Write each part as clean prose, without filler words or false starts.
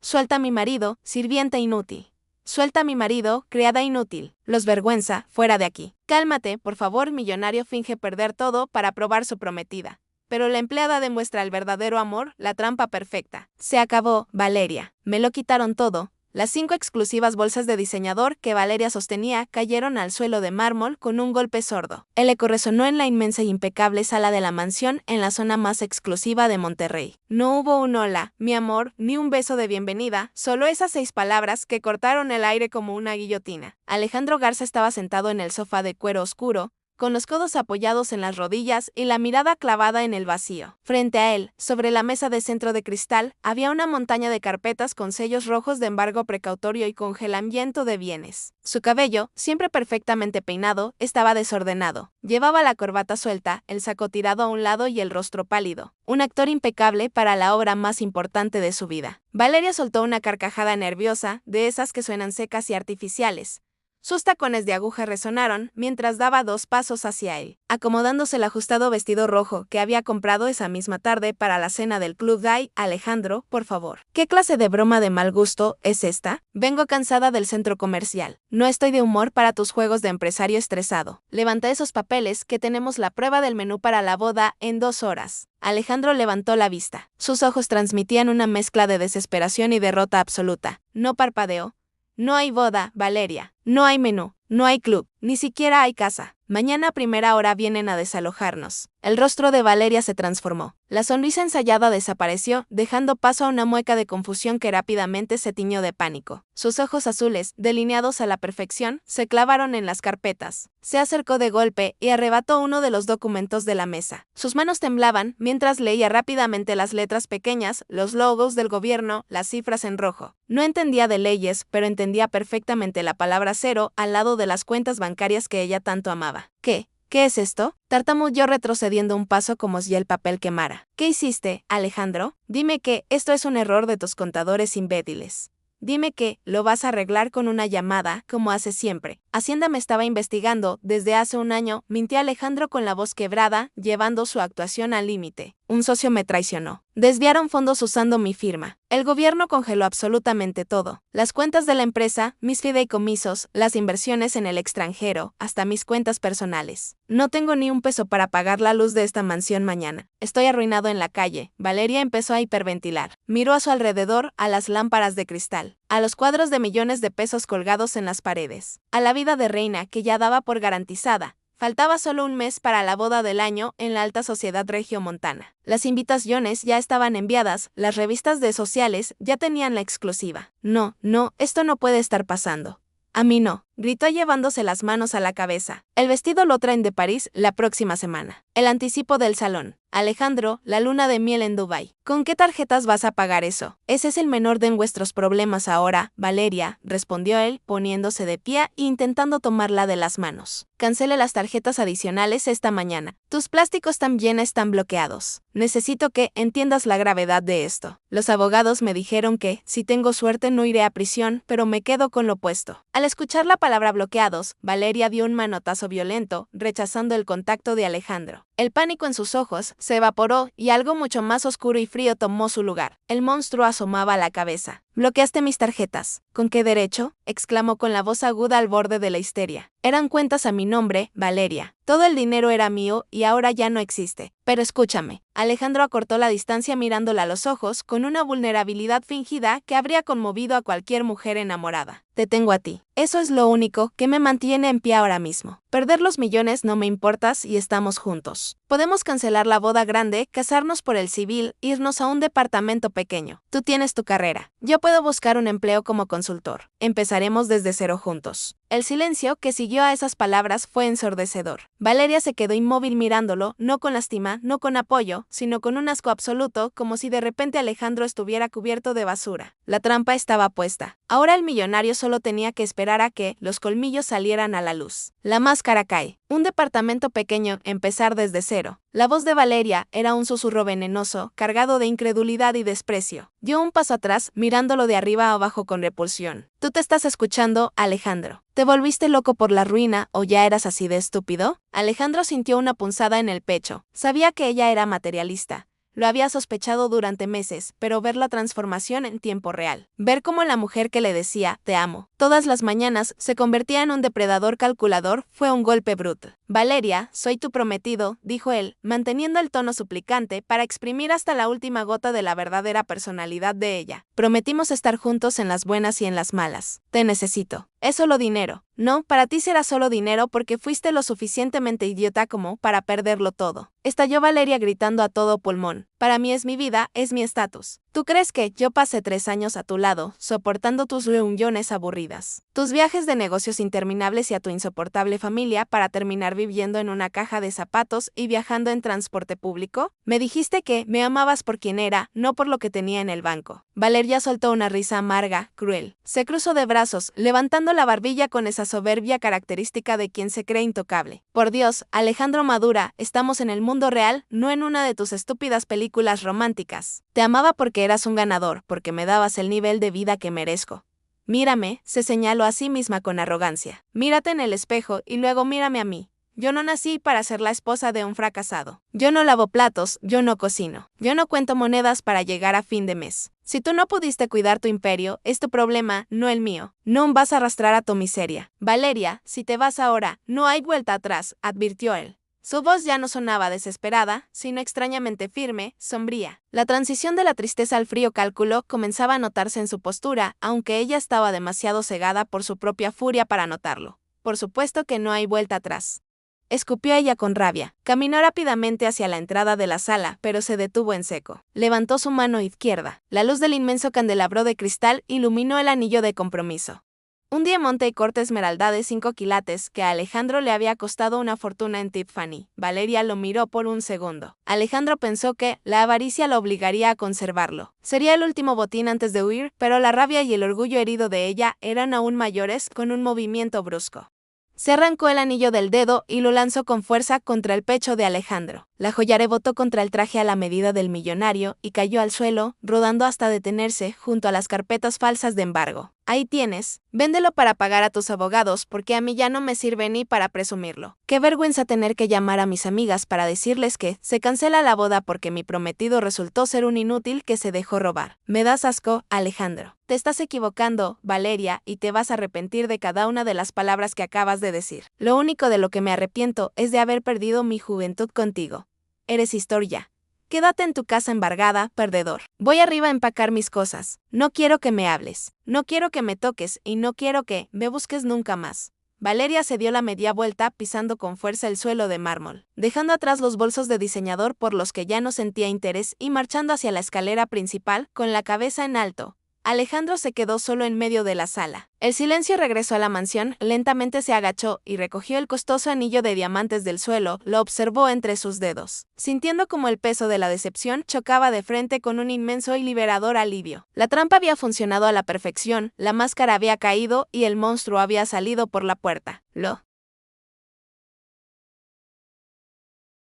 Suelta a mi marido, sirvienta inútil. Suelta a mi marido, criada inútil. Los vergüenza, fuera de aquí. Cálmate, por favor. Millonario finge perder todo para probar su prometida. Pero la empleada demuestra el verdadero amor, la trampa perfecta. Se acabó, Valeria. Me lo quitaron todo. Las 5 exclusivas bolsas de diseñador que Valeria sostenía cayeron al suelo de mármol con un golpe sordo. El eco resonó en la inmensa e impecable sala de la mansión en la zona más exclusiva de Monterrey. No hubo un hola, mi amor, ni un beso de bienvenida, solo esas 6 palabras que cortaron el aire como una guillotina. Alejandro Garza estaba sentado en el sofá de cuero oscuro, con los codos apoyados en las rodillas y la mirada clavada en el vacío. Frente a él, sobre la mesa de centro de cristal, había una montaña de carpetas con sellos rojos de embargo precautorio y congelamiento de bienes. Su cabello, siempre perfectamente peinado, estaba desordenado. Llevaba la corbata suelta, el saco tirado a un lado y el rostro pálido. Un actor impecable para la obra más importante de su vida. Valeria soltó una carcajada nerviosa, de esas que suenan secas y artificiales. Sus tacones de aguja resonaron mientras daba 2 pasos hacia él, acomodándose el ajustado vestido rojo que había comprado esa misma tarde para la cena del Club Gay. Alejandro, por favor. ¿Qué clase de broma de mal gusto es esta? Vengo cansada del centro comercial. No estoy de humor para tus juegos de empresario estresado. Levanta esos papeles que tenemos la prueba del menú para la boda en 2 horas. Alejandro levantó la vista. Sus ojos transmitían una mezcla de desesperación y derrota absoluta. No parpadeó. No hay boda, Valeria. No hay menú. No hay club. Ni siquiera hay casa. Mañana a primera hora vienen a desalojarnos. El rostro de Valeria se transformó. La sonrisa ensayada desapareció, dejando paso a una mueca de confusión que rápidamente se tiñó de pánico. Sus ojos azules, delineados a la perfección, se clavaron en las carpetas. Se acercó de golpe y arrebató uno de los documentos de la mesa. Sus manos temblaban mientras leía rápidamente las letras pequeñas, los logos del gobierno, las cifras en rojo. No entendía de leyes, pero entendía perfectamente la palabra cero al lado de las cuentas bancarias que ella tanto amaba. ¿Qué? ¿Qué es esto? Tartamudeó retrocediendo un paso como si el papel quemara. ¿Qué hiciste, Alejandro? Dime que esto es un error de tus contadores imbéciles. Dime que lo vas a arreglar con una llamada, como hace siempre. Hacienda me estaba investigando desde hace un año, mintió Alejandro con la voz quebrada, llevando su actuación al límite. Un socio me traicionó. Desviaron fondos usando mi firma. El gobierno congeló absolutamente todo. Las cuentas de la empresa, mis fideicomisos, las inversiones en el extranjero, hasta mis cuentas personales. No tengo ni un peso para pagar la luz de esta mansión mañana. Estoy arruinado en la calle. Valeria empezó a hiperventilar. Miró a su alrededor, a las lámparas de cristal, a los cuadros de millones de pesos colgados en las paredes, a la vida de reina que ya daba por garantizada. Faltaba solo un mes para la boda del año en la alta sociedad regiomontana. Las invitaciones ya estaban enviadas, las revistas de sociales ya tenían la exclusiva. No, esto no puede estar pasando. A mí no, gritó llevándose las manos a la cabeza. El vestido lo traen de París la próxima semana. El anticipo del salón. Alejandro, la luna de miel en Dubái. ¿Con qué tarjetas vas a pagar eso? Ese es el menor de vuestros problemas ahora, Valeria, respondió él, poniéndose de pie e intentando tomarla de las manos. Cancele las tarjetas adicionales esta mañana. Tus plásticos también están bloqueados. Necesito que entiendas la gravedad de esto. Los abogados me dijeron que, si tengo suerte, no iré a prisión, pero me quedo con lo puesto. Al escuchar la palabra bloqueados, Valeria dio un manotazo violento, rechazando el contacto de Alejandro. El pánico en sus ojos se evaporó y algo mucho más oscuro y frío tomó su lugar. El monstruo asomaba la cabeza. «Bloqueaste mis tarjetas». «¿Con qué derecho?», exclamó con la voz aguda al borde de la histeria. «Eran cuentas a mi nombre, Valeria. Todo el dinero era mío y ahora ya no existe. Pero escúchame». Alejandro acortó la distancia mirándola a los ojos con una vulnerabilidad fingida que habría conmovido a cualquier mujer enamorada. «Te tengo a ti. Eso es lo único que me mantiene en pie ahora mismo. Perder los millones no me importas y estamos juntos. Podemos cancelar la boda grande, casarnos por el civil, irnos a un departamento pequeño. Tú tienes tu carrera. Yo puedo buscar un empleo como consultor. Empezaremos desde cero juntos». El silencio que siguió a esas palabras fue ensordecedor. Valeria se quedó inmóvil mirándolo, no con lástima, no con apoyo, sino con un asco absoluto, como si de repente Alejandro estuviera cubierto de basura. La trampa estaba puesta. Ahora el millonario solo tenía que esperar a que los colmillos salieran a la luz. La máscara cae. Un departamento pequeño, empezar desde cero. La voz de Valeria era un susurro venenoso, cargado de incredulidad y desprecio. Dio un paso atrás, mirándolo de arriba a abajo con repulsión. ¿Tú te estás escuchando, Alejandro? ¿Te volviste loco por la ruina o ya eras así de estúpido? Alejandro sintió una punzada en el pecho. Sabía que ella era materialista. Lo había sospechado durante meses, pero ver la transformación en tiempo real. Ver cómo la mujer que le decía, te amo, todas las mañanas se convertía en un depredador calculador fue un golpe bruto. Valeria, soy tu prometido, dijo él, manteniendo el tono suplicante para exprimir hasta la última gota de la verdadera personalidad de ella. Prometimos estar juntos en las buenas y en las malas. Te necesito. Es solo dinero. No, para ti será solo dinero porque fuiste lo suficientemente idiota como para perderlo todo. Estalló Valeria gritando a todo pulmón. Para mí es mi vida, es mi estatus. ¿Tú crees que yo pasé 3 años a tu lado, soportando tus reuniones aburridas, tus viajes de negocios interminables y a tu insoportable familia para terminar viviendo en una caja de zapatos y viajando en transporte público? Me dijiste que me amabas por quien era, no por lo que tenía en el banco. Valeria soltó una risa amarga, cruel. Se cruzó de brazos, levantando la barbilla con esa soberbia característica de quien se cree intocable. Por Dios, Alejandro Madura, estamos en el mundo real, no en una de tus estúpidas películas románticas. Te amaba porque eras un ganador, porque me dabas el nivel de vida que merezco. Mírame, se señaló a sí misma con arrogancia. Mírate en el espejo y luego mírame a mí. Yo no nací para ser la esposa de un fracasado. Yo no lavo platos, yo no cocino. Yo no cuento monedas para llegar a fin de mes. Si tú no pudiste cuidar tu imperio, es tu problema, no el mío. No vas a arrastrar a tu miseria. Valeria, si te vas ahora, no hay vuelta atrás, advirtió él. Su voz ya no sonaba desesperada, sino extrañamente firme, sombría. La transición de la tristeza al frío cálculo comenzaba a notarse en su postura, aunque ella estaba demasiado cegada por su propia furia para notarlo. Por supuesto que no hay vuelta atrás. Escupió ella con rabia. Caminó rápidamente hacia la entrada de la sala, pero se detuvo en seco. Levantó su mano izquierda. La luz del inmenso candelabro de cristal iluminó el anillo de compromiso. Un diamante y corte esmeralda de 5 quilates que a Alejandro le había costado una fortuna en Tiffany. Valeria lo miró por un segundo. Alejandro pensó que la avaricia lo obligaría a conservarlo. Sería el último botín antes de huir, pero la rabia y el orgullo herido de ella eran aún mayores con un movimiento brusco. Se arrancó el anillo del dedo y lo lanzó con fuerza contra el pecho de Alejandro. La joya rebotó contra el traje a la medida del millonario y cayó al suelo, rodando hasta detenerse junto a las carpetas falsas de embargo. Ahí tienes, véndelo para pagar a tus abogados porque a mí ya no me sirve ni para presumirlo. Qué vergüenza tener que llamar a mis amigas para decirles que se cancela la boda porque mi prometido resultó ser un inútil que se dejó robar. Me das asco, Alejandro. Te estás equivocando, Valeria, y te vas a arrepentir de cada una de las palabras que acabas de decir. Lo único de lo que me arrepiento es de haber perdido mi juventud contigo. Eres historia. Quédate en tu casa embargada, perdedor. Voy arriba a empacar mis cosas. No quiero que me hables. No quiero que me toques y no quiero que me busques nunca más. Valeria se dio la media vuelta pisando con fuerza el suelo de mármol, dejando atrás los bolsos de diseñador por los que ya no sentía interés y marchando hacia la escalera principal con la cabeza en alto. Alejandro se quedó solo en medio de la sala. El silencio regresó a la mansión, lentamente se agachó y recogió el costoso anillo de diamantes del suelo, lo observó entre sus dedos, sintiendo como el peso de la decepción chocaba de frente con un inmenso y liberador alivio. La trampa había funcionado a la perfección, la máscara había caído y el monstruo había salido por la puerta.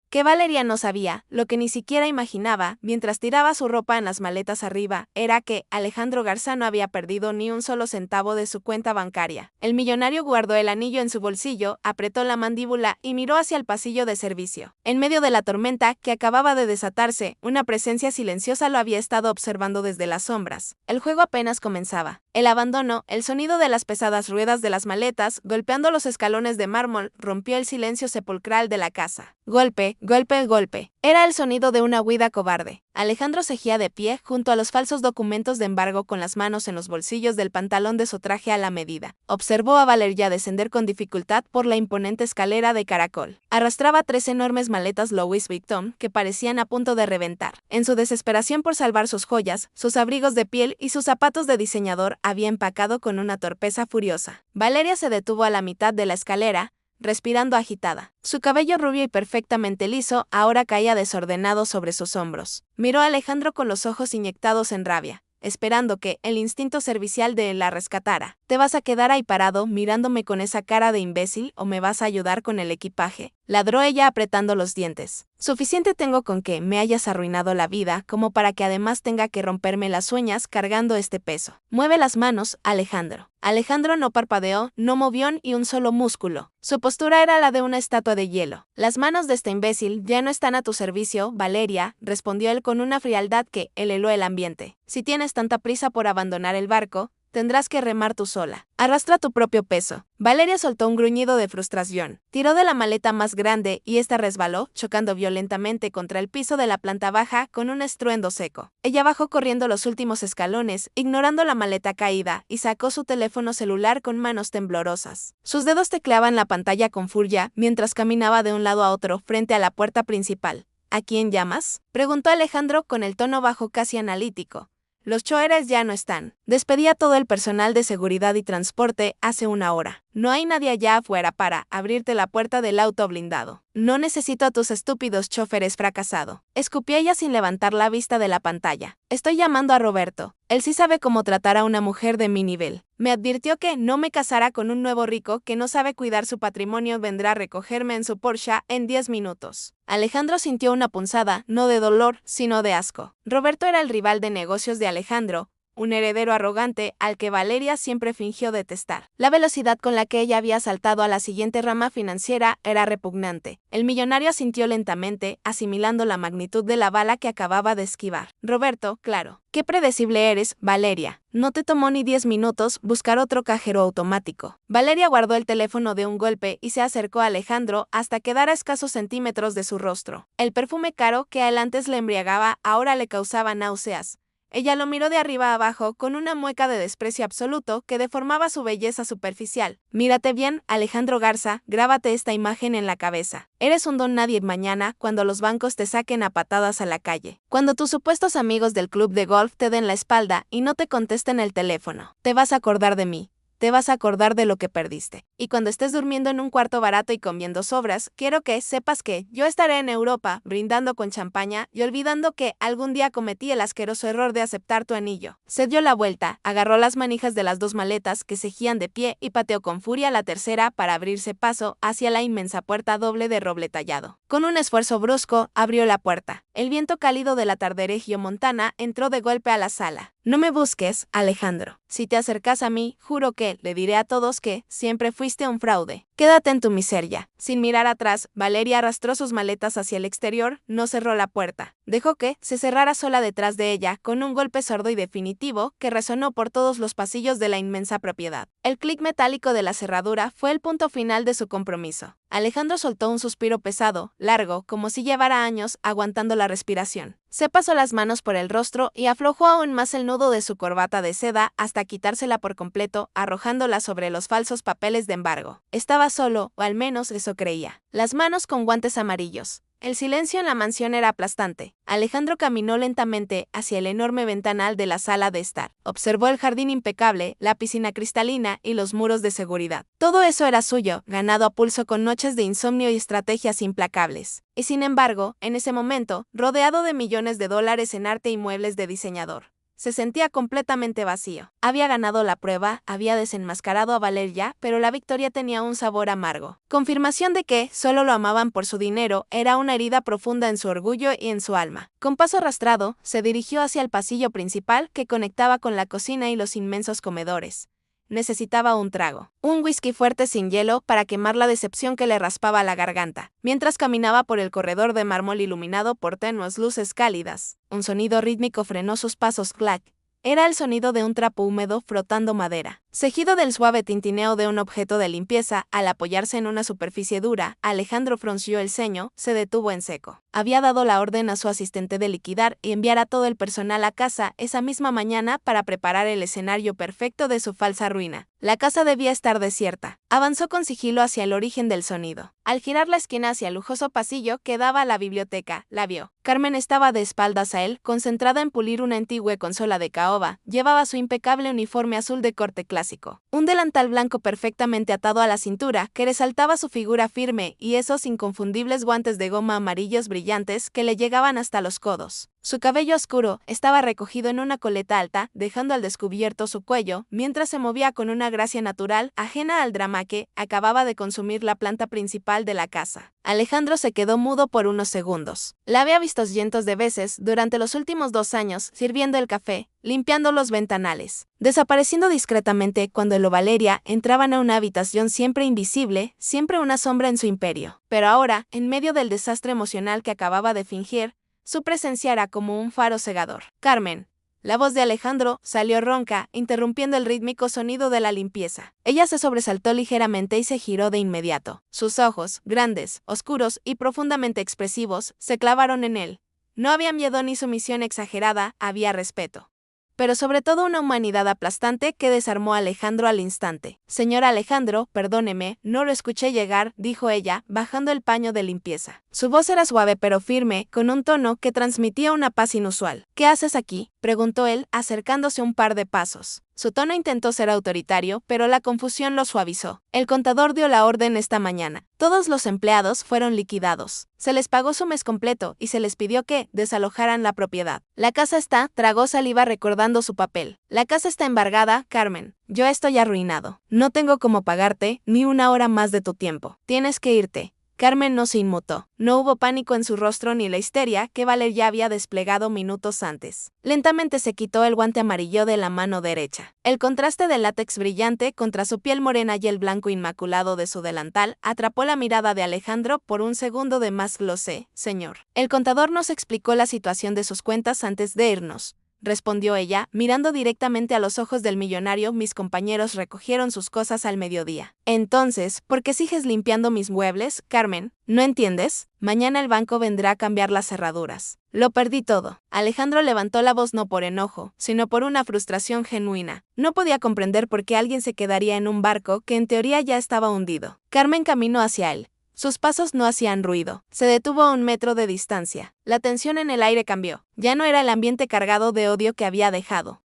Que Valeria no sabía, lo que ni siquiera imaginaba, mientras tiraba su ropa en las maletas arriba, era que Alejandro Garza no había perdido ni un solo centavo de su cuenta bancaria. El millonario guardó el anillo en su bolsillo, apretó la mandíbula y miró hacia el pasillo de servicio. En medio de la tormenta que acababa de desatarse, una presencia silenciosa lo había estado observando desde las sombras. El juego apenas comenzaba. El abandono, el sonido de las pesadas ruedas de las maletas, golpeando los escalones de mármol, rompió el silencio sepulcral de la casa. Golpe, golpe, golpe. Era el sonido de una huida cobarde. Alejandro seguía de pie junto a los falsos documentos de embargo con las manos en los bolsillos del pantalón de su traje a la medida. Observó a Valeria descender con dificultad por la imponente escalera de caracol. Arrastraba 3 enormes maletas Louis Vuitton que parecían a punto de reventar. En su desesperación por salvar sus joyas, sus abrigos de piel y sus zapatos de diseñador había empacado con una torpeza furiosa. Valeria se detuvo a la mitad de la escalera, respirando agitada. Su cabello rubio y perfectamente liso ahora caía desordenado sobre sus hombros. Miró a Alejandro con los ojos inyectados en rabia, esperando que el instinto servicial de él la rescatara. ¿Te vas a quedar ahí parado mirándome con esa cara de imbécil o me vas a ayudar con el equipaje? ladró ella apretando los dientes. Suficiente tengo con que me hayas arruinado la vida como para que además tenga que romperme las uñas cargando este peso. Mueve las manos, Alejandro. Alejandro no parpadeó, no movió ni un solo músculo. Su postura era la de una estatua de hielo. Las manos de este imbécil ya no están a tu servicio, Valeria, respondió él con una frialdad que heló el ambiente. Si tienes tanta prisa por abandonar el barco, tendrás que remar tú sola. Arrastra tu propio peso. Valeria soltó un gruñido de frustración. Tiró de la maleta más grande y esta resbaló, chocando violentamente contra el piso de la planta baja con un estruendo seco. Ella bajó corriendo los últimos escalones, ignorando la maleta caída, y sacó su teléfono celular con manos temblorosas. Sus dedos tecleaban la pantalla con furia mientras caminaba de un lado a otro frente a la puerta principal. ¿A quién llamas?, preguntó Alejandro con el tono bajo casi analítico. Los choeres ya no están. Despedí a todo el personal de seguridad y transporte hace una hora. No hay nadie allá afuera para abrirte la puerta del auto blindado. No necesito a tus estúpidos choferes fracasado. Escupí ella sin levantar la vista de la pantalla. Estoy llamando a Roberto. Él sí sabe cómo tratar a una mujer de mi nivel. Me advirtió que no me casara con un nuevo rico que no sabe cuidar su patrimonio. Vendrá a recogerme en su Porsche en 10 minutos. Alejandro sintió una punzada, no de dolor, sino de asco. Roberto era el rival de negocios de Alejandro, un heredero arrogante al que Valeria siempre fingió detestar. La velocidad con la que ella había saltado a la siguiente rama financiera era repugnante. El millonario asintió lentamente, asimilando la magnitud de la bala que acababa de esquivar. Roberto, claro. Qué predecible eres, Valeria. No te tomó ni 10 minutos buscar otro cajero automático. Valeria guardó el teléfono de un golpe y se acercó a Alejandro hasta quedar a escasos centímetros de su rostro. El perfume caro que a él antes le embriagaba ahora le causaba náuseas. Ella lo miró de arriba a abajo con una mueca de desprecio absoluto que deformaba su belleza superficial. Mírate bien, Alejandro Garza, grábate esta imagen en la cabeza. Eres un don nadie mañana cuando los bancos te saquen a patadas a la calle. Cuando tus supuestos amigos del club de golf te den la espalda y no te contesten el teléfono. Te vas a acordar de mí. Te vas a acordar de lo que perdiste. Y cuando estés durmiendo en un cuarto barato y comiendo sobras, quiero que sepas que yo estaré en Europa, brindando con champaña y olvidando que algún día cometí el asqueroso error de aceptar tu anillo. Se dio la vuelta, agarró las manijas de las dos maletas que cegían de pie y pateó con furia la tercera para abrirse paso hacia la inmensa puerta doble de roble tallado. Con un esfuerzo brusco, abrió la puerta. El viento cálido de la tarde regiomontana entró de golpe a la sala. No me busques, Alejandro. Si te acercas a mí, juro que le diré a todos que siempre fuiste un fraude. Quédate en tu miseria. Sin mirar atrás, Valeria arrastró sus maletas hacia el exterior, no cerró la puerta. Dejó que se cerrara sola detrás de ella con un golpe sordo y definitivo que resonó por todos los pasillos de la inmensa propiedad. El clic metálico de la cerradura fue el punto final de su compromiso. Alejandro soltó un suspiro pesado, largo, como si llevara años aguantando la respiración. Se pasó las manos por el rostro y aflojó aún más el nudo de su corbata de seda hasta quitársela por completo, arrojándola sobre los falsos papeles de embargo. Estaba solo, o al menos eso creía. Las manos con guantes amarillos. El silencio en la mansión era aplastante. Alejandro caminó lentamente hacia el enorme ventanal de la sala de estar. Observó el jardín impecable, la piscina cristalina y los muros de seguridad. Todo eso era suyo, ganado a pulso con noches de insomnio y estrategias implacables. Y sin embargo, en ese momento, rodeado de millones de dólares en arte y muebles de diseñador, se sentía completamente vacío. Había ganado la prueba, había desenmascarado a Valeria, pero la victoria tenía un sabor amargo. Confirmación de que solo lo amaban por su dinero era una herida profunda en su orgullo y en su alma. Con paso arrastrado, se dirigió hacia el pasillo principal que conectaba con la cocina y los inmensos comedores. Necesitaba un trago. Un whisky fuerte sin hielo para quemar la decepción que le raspaba la garganta. Mientras caminaba por el corredor de mármol iluminado por tenues luces cálidas, un sonido rítmico frenó sus pasos. Clac. Era el sonido de un trapo húmedo frotando madera. Seguido del suave tintineo de un objeto de limpieza, al apoyarse en una superficie dura, Alejandro frunció el ceño, se detuvo en seco. Había dado la orden a su asistente de liquidar y enviar a todo el personal a casa esa misma mañana para preparar el escenario perfecto de su falsa ruina. La casa debía estar desierta. Avanzó con sigilo hacia el origen del sonido. Al girar la esquina hacia el lujoso pasillo que daba a la biblioteca, la vio. Carmen estaba de espaldas a él, concentrada en pulir una antigua consola de caoba. Llevaba su impecable uniforme azul de corte clásico. Un delantal blanco perfectamente atado a la cintura que resaltaba su figura firme y esos inconfundibles guantes de goma amarillos brillantes que le llegaban hasta los codos. Su cabello oscuro estaba recogido en una coleta alta, dejando al descubierto su cuello, mientras se movía con una gracia natural, ajena al drama que acababa de consumir la planta principal de la casa. Alejandro se quedó mudo por unos segundos. La había visto cientos de veces durante los últimos 2 años, sirviendo el café, limpiando los ventanales, desapareciendo discretamente cuando él o Valeria entraban a una habitación siempre invisible, siempre una sombra en su imperio. Pero ahora, en medio del desastre emocional que acababa de fingir, su presencia era como un faro cegador. Carmen. La voz de Alejandro salió ronca, interrumpiendo el rítmico sonido de la limpieza. Ella se sobresaltó ligeramente y se giró de inmediato. Sus ojos, grandes, oscuros y profundamente expresivos, se clavaron en él. No había miedo ni sumisión exagerada, había respeto. Pero sobre todo una humanidad aplastante que desarmó a Alejandro al instante. Señor Alejandro, perdóneme, no lo escuché llegar, dijo ella, bajando el paño de limpieza. Su voz era suave pero firme, con un tono que transmitía una paz inusual. ¿Qué haces aquí?, preguntó él, acercándose un par de pasos. Su tono intentó ser autoritario, pero la confusión lo suavizó. El contador dio la orden esta mañana. Todos los empleados fueron liquidados. Se les pagó su mes completo y se les pidió que desalojaran la propiedad. La casa está, tragó saliva recordando su papel. La casa está embargada, Carmen. Yo estoy arruinado. No tengo cómo pagarte ni una hora más de tu tiempo. Tienes que irte. Carmen no se inmutó. No hubo pánico en su rostro ni la histeria que Valeria había desplegado minutos antes. Lentamente se quitó el guante amarillo de la mano derecha. El contraste del látex brillante contra su piel morena y el blanco inmaculado de su delantal atrapó la mirada de Alejandro por un segundo de más. Lo sé, señor. El contador nos explicó la situación de sus cuentas antes de irnos, respondió ella, mirando directamente a los ojos del millonario. Mis compañeros recogieron sus cosas al mediodía. Entonces, ¿por qué sigues limpiando mis muebles, Carmen? ¿No entiendes? Mañana el banco vendrá a cambiar las cerraduras. Lo perdí todo. Alejandro levantó la voz no por enojo, sino por una frustración genuina. No podía comprender por qué alguien se quedaría en un barco que en teoría ya estaba hundido. Carmen caminó hacia él. Sus pasos no hacían ruido. Se detuvo a 1 metro de distancia. La tensión en el aire cambió. Ya no era el ambiente cargado de odio que había dejado.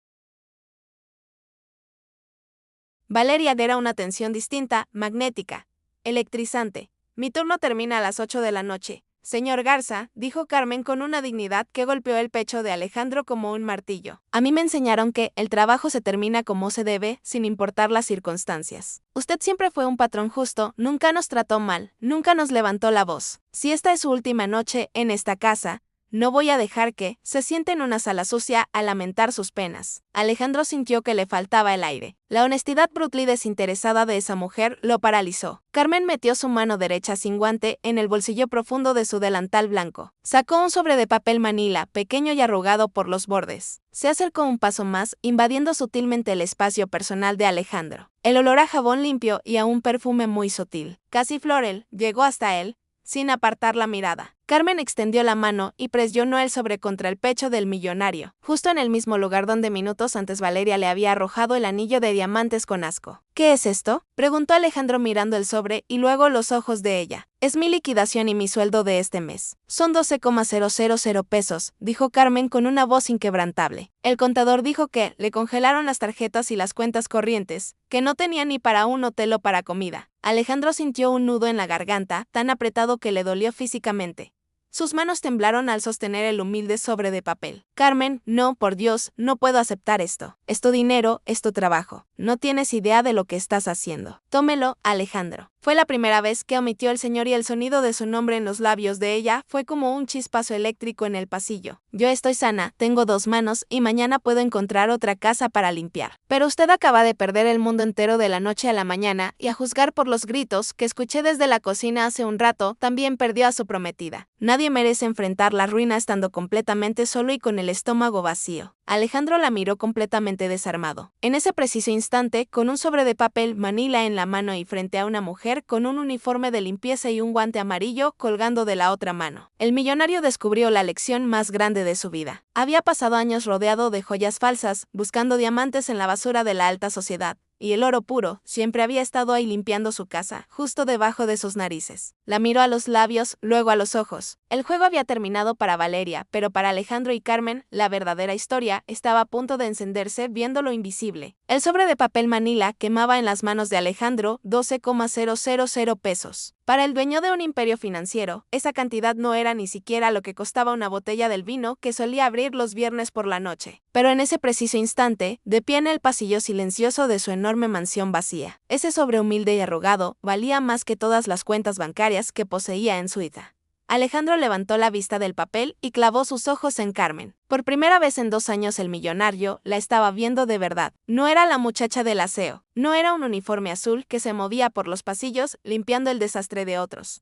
Valeria era una tensión distinta, magnética, electrizante. Mi turno termina a las 8 de la noche. Señor Garza, dijo Carmen con una dignidad que golpeó el pecho de Alejandro como un martillo. A mí me enseñaron que el trabajo se termina como se debe, sin importar las circunstancias. Usted siempre fue un patrón justo, nunca nos trató mal, nunca nos levantó la voz. Si esta es su última noche en esta casa, no voy a dejar que se siente en una sala sucia a lamentar sus penas. Alejandro sintió que le faltaba el aire. La honestidad brutal y desinteresada de esa mujer lo paralizó. Carmen metió su mano derecha sin guante en el bolsillo profundo de su delantal blanco. Sacó un sobre de papel manila, pequeño y arrugado por los bordes. Se acercó un paso más, invadiendo sutilmente el espacio personal de Alejandro. El olor a jabón limpio y a un perfume muy sutil, casi floral, llegó hasta él, sin apartar la mirada. Carmen extendió la mano y presionó el sobre contra el pecho del millonario, justo en el mismo lugar donde minutos antes Valeria le había arrojado el anillo de diamantes con asco. ¿Qué es esto?, preguntó Alejandro mirando el sobre y luego los ojos de ella. Es mi liquidación y mi sueldo de este mes. Son 12,000 pesos, dijo Carmen con una voz inquebrantable. El contador dijo que le congelaron las tarjetas y las cuentas corrientes, que no tenía ni para un hotel o para comida. Alejandro sintió un nudo en la garganta, tan apretado que le dolió físicamente. Sus manos temblaron al sostener el humilde sobre de papel. Carmen, no, por Dios, no puedo aceptar esto. Es tu dinero, es tu trabajo. No tienes idea de lo que estás haciendo. Tómelo, Alejandro. Fue la primera vez que omitió el señor y el sonido de su nombre en los labios de ella fue como un chispazo eléctrico en el pasillo. Yo estoy sana, tengo 2 manos y mañana puedo encontrar otra casa para limpiar. Pero usted acaba de perder el mundo entero de la noche a la mañana y a juzgar por los gritos que escuché desde la cocina hace un rato, también perdió a su prometida. Nadie merece enfrentar la ruina estando completamente solo y con el estómago vacío. Alejandro la miró completamente desarmado. En ese preciso instante, con un sobre de papel manila en la mano y frente a una mujer con un uniforme de limpieza y un guante amarillo colgando de la otra mano, el millonario descubrió la lección más grande de su vida. Había pasado años rodeado de joyas falsas, buscando diamantes en la basura de la alta sociedad. Y el oro puro siempre había estado ahí limpiando su casa, justo debajo de sus narices. La miró a los labios, luego a los ojos. El juego había terminado para Valeria, pero para Alejandro y Carmen, la verdadera historia estaba a punto de encenderse viendo lo invisible. El sobre de papel manila quemaba en las manos de Alejandro 12,000 pesos. Para el dueño de un imperio financiero, esa cantidad no era ni siquiera lo que costaba una botella del vino que solía abrir los viernes por la noche. Pero en ese preciso instante, de pie en el pasillo silencioso de su enorme mansión vacía, ese sobre humilde y arrugado valía más que todas las cuentas bancarias que poseía en su vida. Alejandro levantó la vista del papel y clavó sus ojos en Carmen. Por primera vez en 2 años el millonario la estaba viendo de verdad. No era la muchacha del aseo, no era un uniforme azul que se movía por los pasillos limpiando el desastre de otros.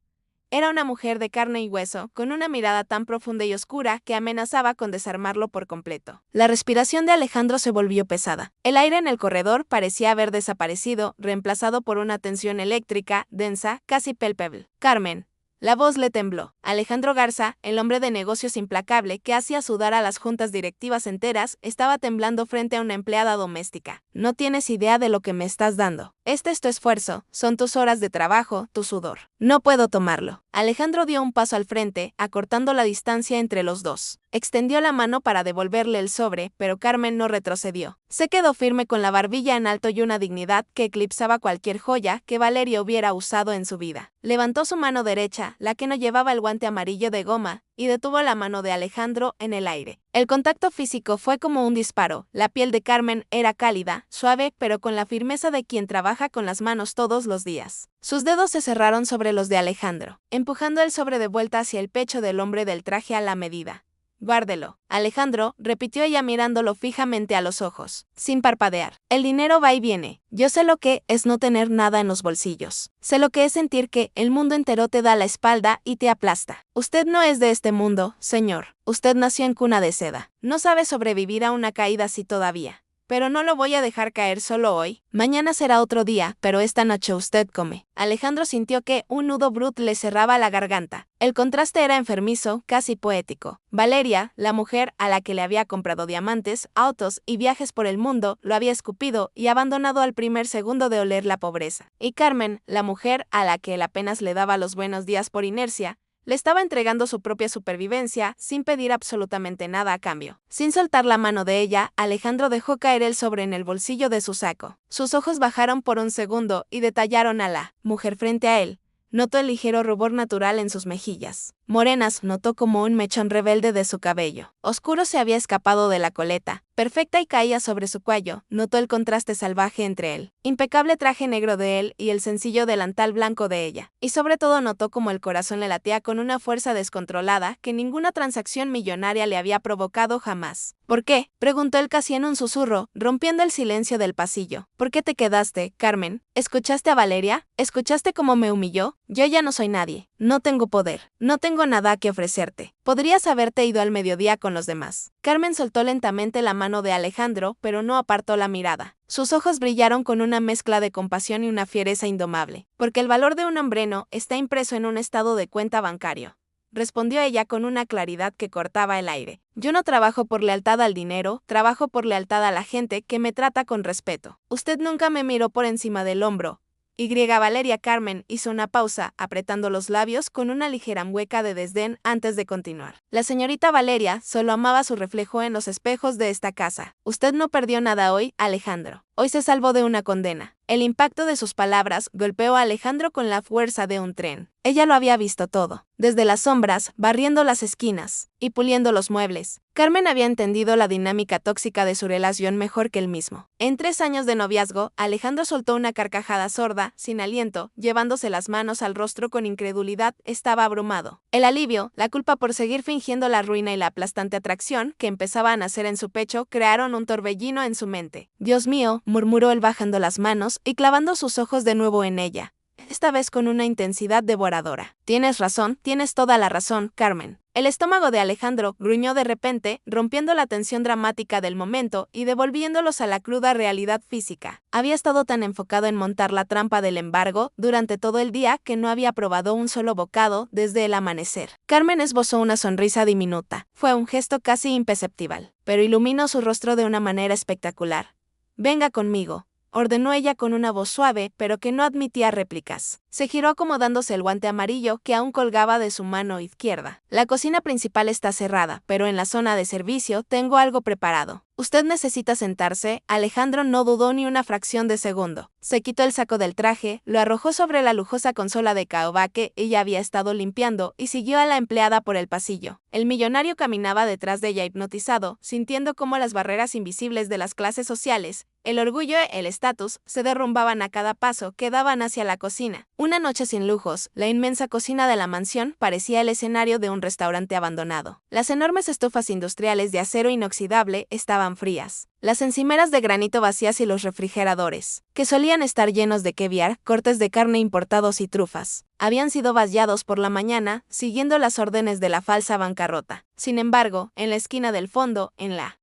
Era una mujer de carne y hueso, con una mirada tan profunda y oscura que amenazaba con desarmarlo por completo. La respiración de Alejandro se volvió pesada. El aire en el corredor parecía haber desaparecido, reemplazado por una tensión eléctrica, densa, casi palpable. Carmen. La voz le tembló. Alejandro Garza, el hombre de negocios implacable que hacía sudar a las juntas directivas enteras, estaba temblando frente a una empleada doméstica. No tienes idea de lo que me estás dando. Este es tu esfuerzo, son tus horas de trabajo, tu sudor. No puedo tomarlo. Alejandro dio un paso al frente, acortando la distancia entre los dos. Extendió la mano para devolverle el sobre, pero Carmen no retrocedió. Se quedó firme con la barbilla en alto y una dignidad que eclipsaba cualquier joya que Valeria hubiera usado en su vida. Levantó su mano derecha, la que no llevaba el guante amarillo de goma, y detuvo la mano de Alejandro en el aire. El contacto físico fue como un disparo. La piel de Carmen era cálida, suave, pero con la firmeza de quien trabaja con las manos todos los días. Sus dedos se cerraron sobre los de Alejandro, empujando el sobre de vuelta hacia el pecho del hombre del traje a la medida. Guárdelo, Alejandro, repitió ella mirándolo fijamente a los ojos, sin parpadear. El dinero va y viene. Yo sé lo que es no tener nada en los bolsillos. Sé lo que es sentir que el mundo entero te da la espalda y te aplasta. Usted no es de este mundo, señor. Usted nació en cuna de seda. No sabe sobrevivir a una caída así todavía. Pero no lo voy a dejar caer solo hoy. Mañana será otro día, pero esta noche usted come. Alejandro sintió que un nudo brut le cerraba la garganta. El contraste era enfermizo, casi poético. Valeria, la mujer a la que le había comprado diamantes, autos y viajes por el mundo, lo había escupido y abandonado al primer segundo de oler la pobreza. Y Carmen, la mujer a la que él apenas le daba los buenos días por inercia, le estaba entregando su propia supervivencia sin pedir absolutamente nada a cambio. Sin soltar la mano de ella, Alejandro dejó caer el sobre en el bolsillo de su saco. Sus ojos bajaron por un segundo y detallaron a la mujer frente a él. Notó el ligero rubor natural en sus mejillas. Morenas, notó como un mechón rebelde de su cabello. Oscuro se había escapado de la coleta, perfecta y caía sobre su cuello. Notó el contraste salvaje entre el impecable traje negro de él y el sencillo delantal blanco de ella. Y sobre todo notó como el corazón le latía con una fuerza descontrolada que ninguna transacción millonaria le había provocado jamás. ¿Por qué?, preguntó él casi en un susurro, rompiendo el silencio del pasillo. ¿Por qué te quedaste, Carmen? ¿Escuchaste a Valeria? ¿Escuchaste cómo me humilló? Yo ya no soy nadie. No tengo poder. No tengo nada que ofrecerte. Podrías haberte ido al mediodía con los demás. Carmen soltó lentamente la mano de Alejandro, pero no apartó la mirada. Sus ojos brillaron con una mezcla de compasión y una fiereza indomable. Porque el valor de un hombreno está impreso en un estado de cuenta bancario. Respondió ella con una claridad que cortaba el aire. Yo no trabajo por lealtad al dinero, trabajo por lealtad a la gente que me trata con respeto. Usted nunca me miró por encima del hombro. Valeria Carmen hizo una pausa, apretando los labios con una ligera mueca de desdén antes de continuar. La señorita Valeria solo amaba su reflejo en los espejos de esta casa. Usted no perdió nada hoy, Alejandro. Hoy se salvó de una condena. El impacto de sus palabras golpeó a Alejandro con la fuerza de un tren. Ella lo había visto todo, desde las sombras, barriendo las esquinas y puliendo los muebles. Carmen había entendido la dinámica tóxica de su relación mejor que él mismo. En 3 años de noviazgo, Alejandro soltó una carcajada sorda, sin aliento, llevándose las manos al rostro con incredulidad. Estaba abrumado. El alivio, la culpa por seguir fingiendo la ruina y la aplastante atracción que empezaba a nacer en su pecho crearon un torbellino en su mente. Dios mío, murmuró él bajando las manos y clavando sus ojos de nuevo en ella, esta vez con una intensidad devoradora. Tienes razón, tienes toda la razón, Carmen. El estómago de Alejandro gruñó de repente, rompiendo la tensión dramática del momento y devolviéndolos a la cruda realidad física. Había estado tan enfocado en montar la trampa del embargo durante todo el día que no había probado un solo bocado desde el amanecer. Carmen esbozó una sonrisa diminuta. Fue un gesto casi imperceptible, pero iluminó su rostro de una manera espectacular. Venga conmigo, ordenó ella con una voz suave, pero que no admitía réplicas. Se giró acomodándose el guante amarillo que aún colgaba de su mano izquierda. La cocina principal está cerrada, pero en la zona de servicio tengo algo preparado. Usted necesita sentarse. Alejandro no dudó ni una fracción de segundo. Se quitó el saco del traje, lo arrojó sobre la lujosa consola de caoba que ella había estado limpiando y siguió a la empleada por el pasillo. El millonario caminaba detrás de ella hipnotizado, sintiendo cómo las barreras invisibles de las clases sociales, el orgullo y el estatus, se derrumbaban a cada paso que daban hacia la cocina. Una noche sin lujos, la inmensa cocina de la mansión parecía el escenario de un restaurante abandonado. Las enormes estufas industriales de acero inoxidable estaban frías. Las encimeras de granito vacías y los refrigeradores, que solían estar llenos de caviar, cortes de carne importados y trufas, habían sido vaciados por la mañana, siguiendo las órdenes de la falsa bancarrota. Sin embargo, en la esquina del fondo, en la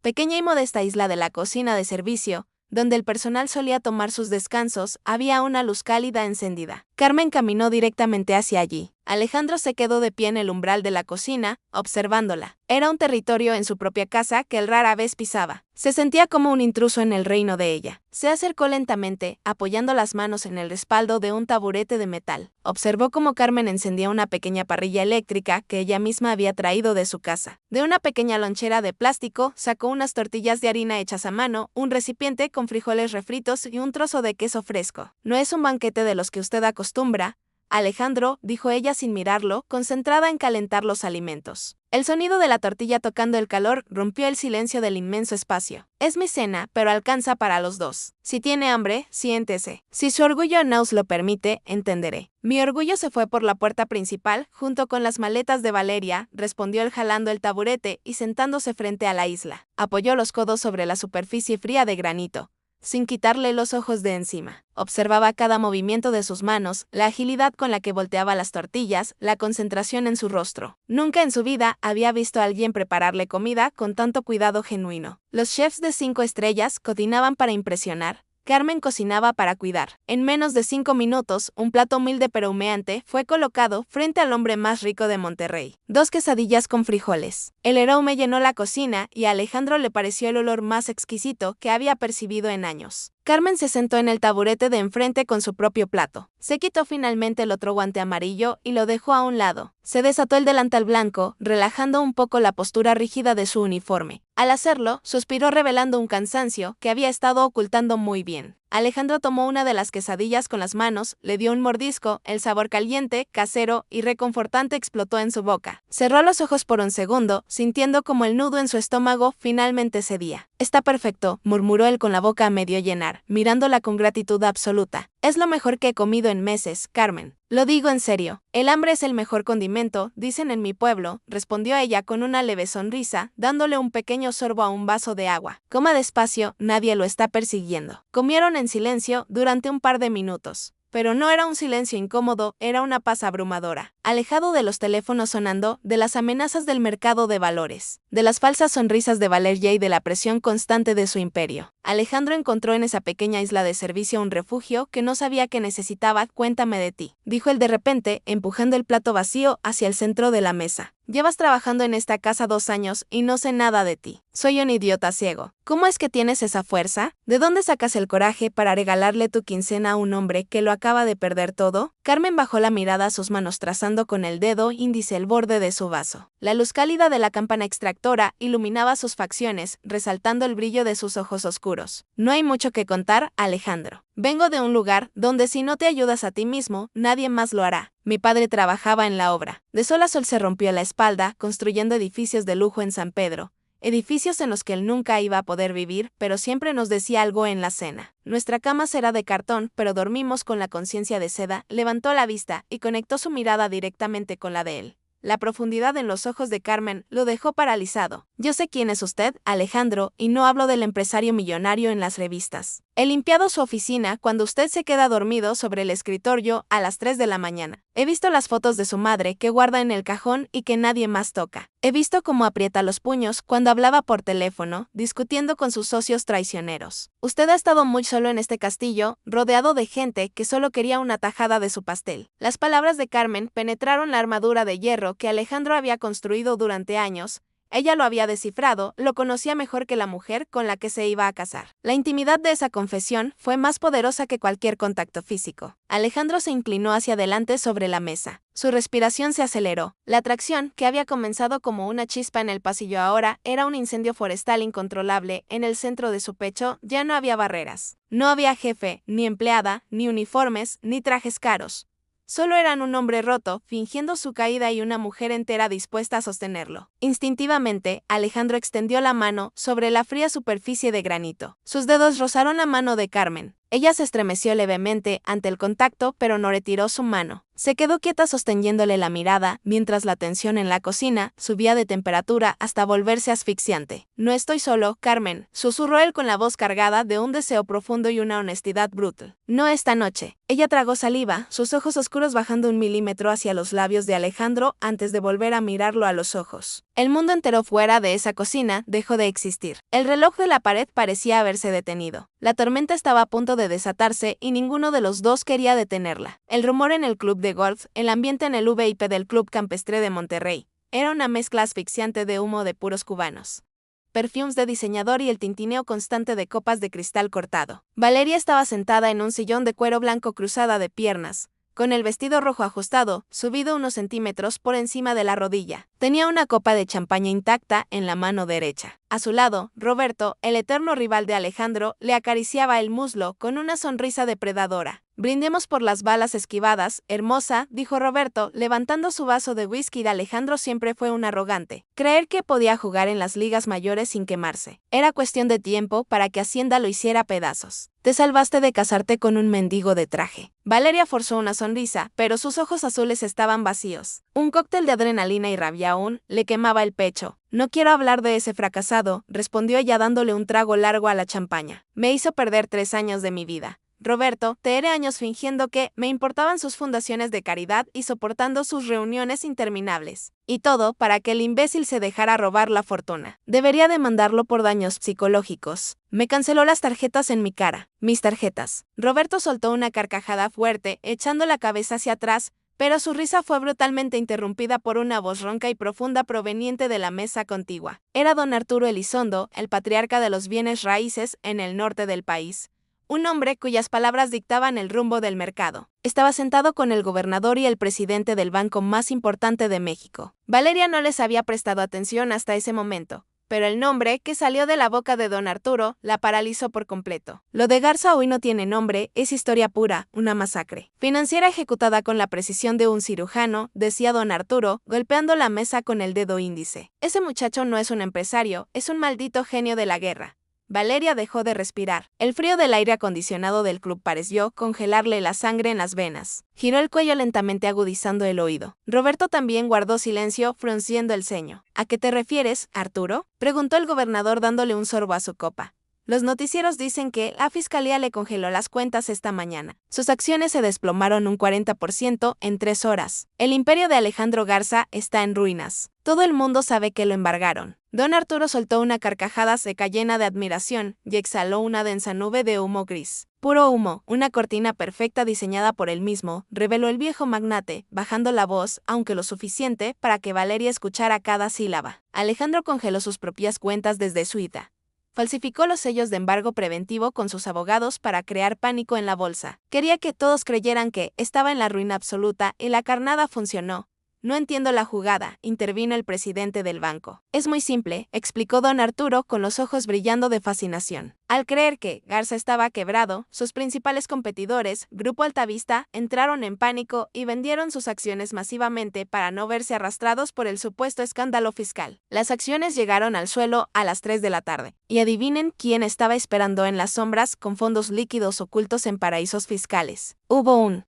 pequeña y modesta isla de la cocina de servicio, donde el personal solía tomar sus descansos, había una luz cálida encendida. Carmen caminó directamente hacia allí. Alejandro se quedó de pie en el umbral de la cocina, observándola. Era un territorio en su propia casa que él rara vez pisaba. Se sentía como un intruso en el reino de ella. Se acercó lentamente, apoyando las manos en el respaldo de un taburete de metal. Observó cómo Carmen encendía una pequeña parrilla eléctrica que ella misma había traído de su casa. De una pequeña lonchera de plástico, sacó unas tortillas de harina hechas a mano, un recipiente con frijoles refritos y un trozo de queso fresco. No es un banquete de los que usted acostumbra, Alejandro, dijo ella sin mirarlo, concentrada en calentar los alimentos. El sonido de la tortilla tocando el calor rompió el silencio del inmenso espacio. Es mi cena, pero alcanza para los dos. Si tiene hambre, siéntese. Si su orgullo no os lo permite, entenderé. Mi orgullo se fue por la puerta principal, junto con las maletas de Valeria, respondió él jalando el taburete y sentándose frente a la isla. Apoyó los codos sobre la superficie fría de granito, sin quitarle los ojos de encima. Observaba cada movimiento de sus manos, la agilidad con la que volteaba las tortillas, la concentración en su rostro. Nunca en su vida había visto a alguien prepararle comida con tanto cuidado genuino. Los chefs de 5 estrellas cocinaban para impresionar. Carmen cocinaba para cuidar. En menos de 5 minutos, un plato humilde pero humeante fue colocado frente al hombre más rico de Monterrey. 2 quesadillas con frijoles. El aroma llenó la cocina y a Alejandro le pareció el olor más exquisito que había percibido en años. Carmen se sentó en el taburete de enfrente con su propio plato. Se quitó finalmente el otro guante amarillo y lo dejó a un lado. Se desató el delantal blanco, relajando un poco la postura rígida de su uniforme. Al hacerlo, suspiró revelando un cansancio que había estado ocultando muy bien. Alejandro tomó una de las quesadillas con las manos, le dio un mordisco, el sabor caliente, casero y reconfortante explotó en su boca. Cerró los ojos por un segundo, sintiendo como el nudo en su estómago finalmente cedía. Está perfecto, murmuró él con la boca a medio llenar, mirándola con gratitud absoluta. Es lo mejor que he comido en meses, Carmen. Lo digo en serio. El hambre es el mejor condimento, dicen en mi pueblo, respondió ella con una leve sonrisa, dándole un pequeño sorbo a un vaso de agua. Coma despacio, nadie lo está persiguiendo. Comieron en silencio durante un par de minutos. Pero no era un silencio incómodo, era una paz abrumadora. Alejado de los teléfonos sonando, de las amenazas del mercado de valores, de las falsas sonrisas de Valeria y de la presión constante de su imperio, Alejandro encontró en esa pequeña isla de servicio un refugio que no sabía que necesitaba. Cuéntame de ti, dijo él de repente, empujando el plato vacío hacia el centro de la mesa. Llevas trabajando en esta casa 2 años y no sé nada de ti. Soy un idiota ciego. ¿Cómo es que tienes esa fuerza? ¿De dónde sacas el coraje para regalarle tu quincena a un hombre que lo acaba de perder todo? Carmen bajó la mirada a sus manos trazando con el dedo índice el borde de su vaso. La luz cálida de la campana extractora iluminaba sus facciones, resaltando el brillo de sus ojos oscuros. No hay mucho que contar, Alejandro. Vengo de un lugar donde si no te ayudas a ti mismo, nadie más lo hará. Mi padre trabajaba en la obra. De sol a sol se rompió la espalda, construyendo edificios de lujo en San Pedro. Edificios en los que él nunca iba a poder vivir, pero siempre nos decía algo en la cena. Nuestra cama será de cartón, pero dormimos con la conciencia de seda. Levantó la vista y conectó su mirada directamente con la de él. La profundidad en los ojos de Carmen lo dejó paralizado. Yo sé quién es usted, Alejandro, y no hablo del empresario millonario en las revistas. He limpiado su oficina cuando usted se queda dormido sobre el escritorio a las 3 de la mañana. He visto las fotos de su madre que guarda en el cajón y que nadie más toca. He visto cómo aprieta los puños cuando hablaba por teléfono, discutiendo con sus socios traicioneros. Usted ha estado muy solo en este castillo, rodeado de gente que solo quería una tajada de su pastel. Las palabras de Carmen penetraron la armadura de hierro que Alejandro había construido durante años, Ella lo había descifrado, lo conocía mejor que la mujer con la que se iba a casar. La intimidad de esa confesión fue más poderosa que cualquier contacto físico. Alejandro se inclinó hacia adelante sobre la mesa. Su respiración se aceleró. La atracción, que había comenzado como una chispa en el pasillo ahora, era un incendio forestal incontrolable. En el centro de su pecho ya no había barreras. No había jefe, ni empleada, ni uniformes, ni trajes caros. Solo eran un hombre roto, fingiendo su caída y una mujer entera dispuesta a sostenerlo. Instintivamente, Alejandro extendió la mano sobre la fría superficie de granito. Sus dedos rozaron la mano de Carmen. Ella se estremeció levemente ante el contacto, pero no retiró su mano. Se quedó quieta sosteniéndole la mirada, mientras la tensión en la cocina subía de temperatura hasta volverse asfixiante. No estoy solo, Carmen, susurró él con la voz cargada de un deseo profundo y una honestidad brutal. No esta noche. Ella tragó saliva, sus ojos oscuros bajando 1 milímetro hacia los labios de Alejandro antes de volver a mirarlo a los ojos. El mundo entero fuera de esa cocina dejó de existir. El reloj de la pared parecía haberse detenido. La tormenta estaba a punto de desatarse y ninguno de los dos quería detenerla. El rumor en el club de golf, el ambiente en el VIP del Club Campestre de Monterrey, era una mezcla asfixiante de humo de puros cubanos, perfumes de diseñador y el tintineo constante de copas de cristal cortado. Valeria estaba sentada en un sillón de cuero blanco cruzada de piernas, con el vestido rojo ajustado, subido unos centímetros por encima de la rodilla. Tenía una copa de champaña intacta en la mano derecha. A su lado, Roberto, el eterno rival de Alejandro, le acariciaba el muslo con una sonrisa depredadora. Brindemos por las balas esquivadas, hermosa, dijo Roberto, levantando su vaso de whisky. Alejandro siempre fue un arrogante. Creer que podía jugar en las ligas mayores sin quemarse. Era cuestión de tiempo para que Hacienda lo hiciera pedazos. Te salvaste de casarte con un mendigo de traje. Valeria forzó una sonrisa, pero sus ojos azules estaban vacíos. Un cóctel de adrenalina y rabia aún le quemaba el pecho. No quiero hablar de ese fracasado, respondió ella dándole un trago largo a la champaña. Me hizo perder 3 años de mi vida. Roberto, te haré años fingiendo que me importaban sus fundaciones de caridad y soportando sus reuniones interminables. Y todo para que el imbécil se dejara robar la fortuna. Debería demandarlo por daños psicológicos. Me canceló las tarjetas en mi cara. Mis tarjetas. Roberto soltó una carcajada fuerte, echando la cabeza hacia atrás, pero su risa fue brutalmente interrumpida por una voz ronca y profunda proveniente de la mesa contigua. Era don Arturo Elizondo, el patriarca de los bienes raíces en el norte del país. Un hombre cuyas palabras dictaban el rumbo del mercado. Estaba sentado con el gobernador y el presidente del banco más importante de México. Valeria no les había prestado atención hasta ese momento, pero el nombre que salió de la boca de don Arturo la paralizó por completo. Lo de Garza hoy no tiene nombre, es historia pura, una masacre financiera ejecutada con la precisión de un cirujano, decía don Arturo, golpeando la mesa con el dedo índice. Ese muchacho no es un empresario, es un maldito genio de la guerra. Valeria dejó de respirar. El frío del aire acondicionado del club pareció congelarle la sangre en las venas. Giró el cuello lentamente agudizando el oído. Roberto también guardó silencio, frunciendo el ceño. ¿A qué te refieres, Arturo?, preguntó el gobernador dándole un sorbo a su copa. Los noticieros dicen que la fiscalía le congeló las cuentas esta mañana. Sus acciones se desplomaron un 40% en 3 horas. El imperio de Alejandro Garza está en ruinas. Todo el mundo sabe que lo embargaron. Don Arturo soltó una carcajada seca llena de admiración y exhaló una densa nube de humo gris. Puro humo, una cortina perfecta diseñada por él mismo, reveló el viejo magnate, bajando la voz, aunque lo suficiente para que Valeria escuchara cada sílaba. Alejandro congeló sus propias cuentas desde su ida. Falsificó los sellos de embargo preventivo con sus abogados para crear pánico en la bolsa. Quería que todos creyeran que estaba en la ruina absoluta y la carnada funcionó. No entiendo la jugada, intervino el presidente del banco. Es muy simple, explicó don Arturo con los ojos brillando de fascinación. Al creer que Garza estaba quebrado, sus principales competidores, Grupo Altavista, entraron en pánico y vendieron sus acciones masivamente para no verse arrastrados por el supuesto escándalo fiscal. Las acciones llegaron al suelo a las 3 de la tarde. Y adivinen quién estaba esperando en las sombras con fondos líquidos ocultos en paraísos fiscales. Hubo un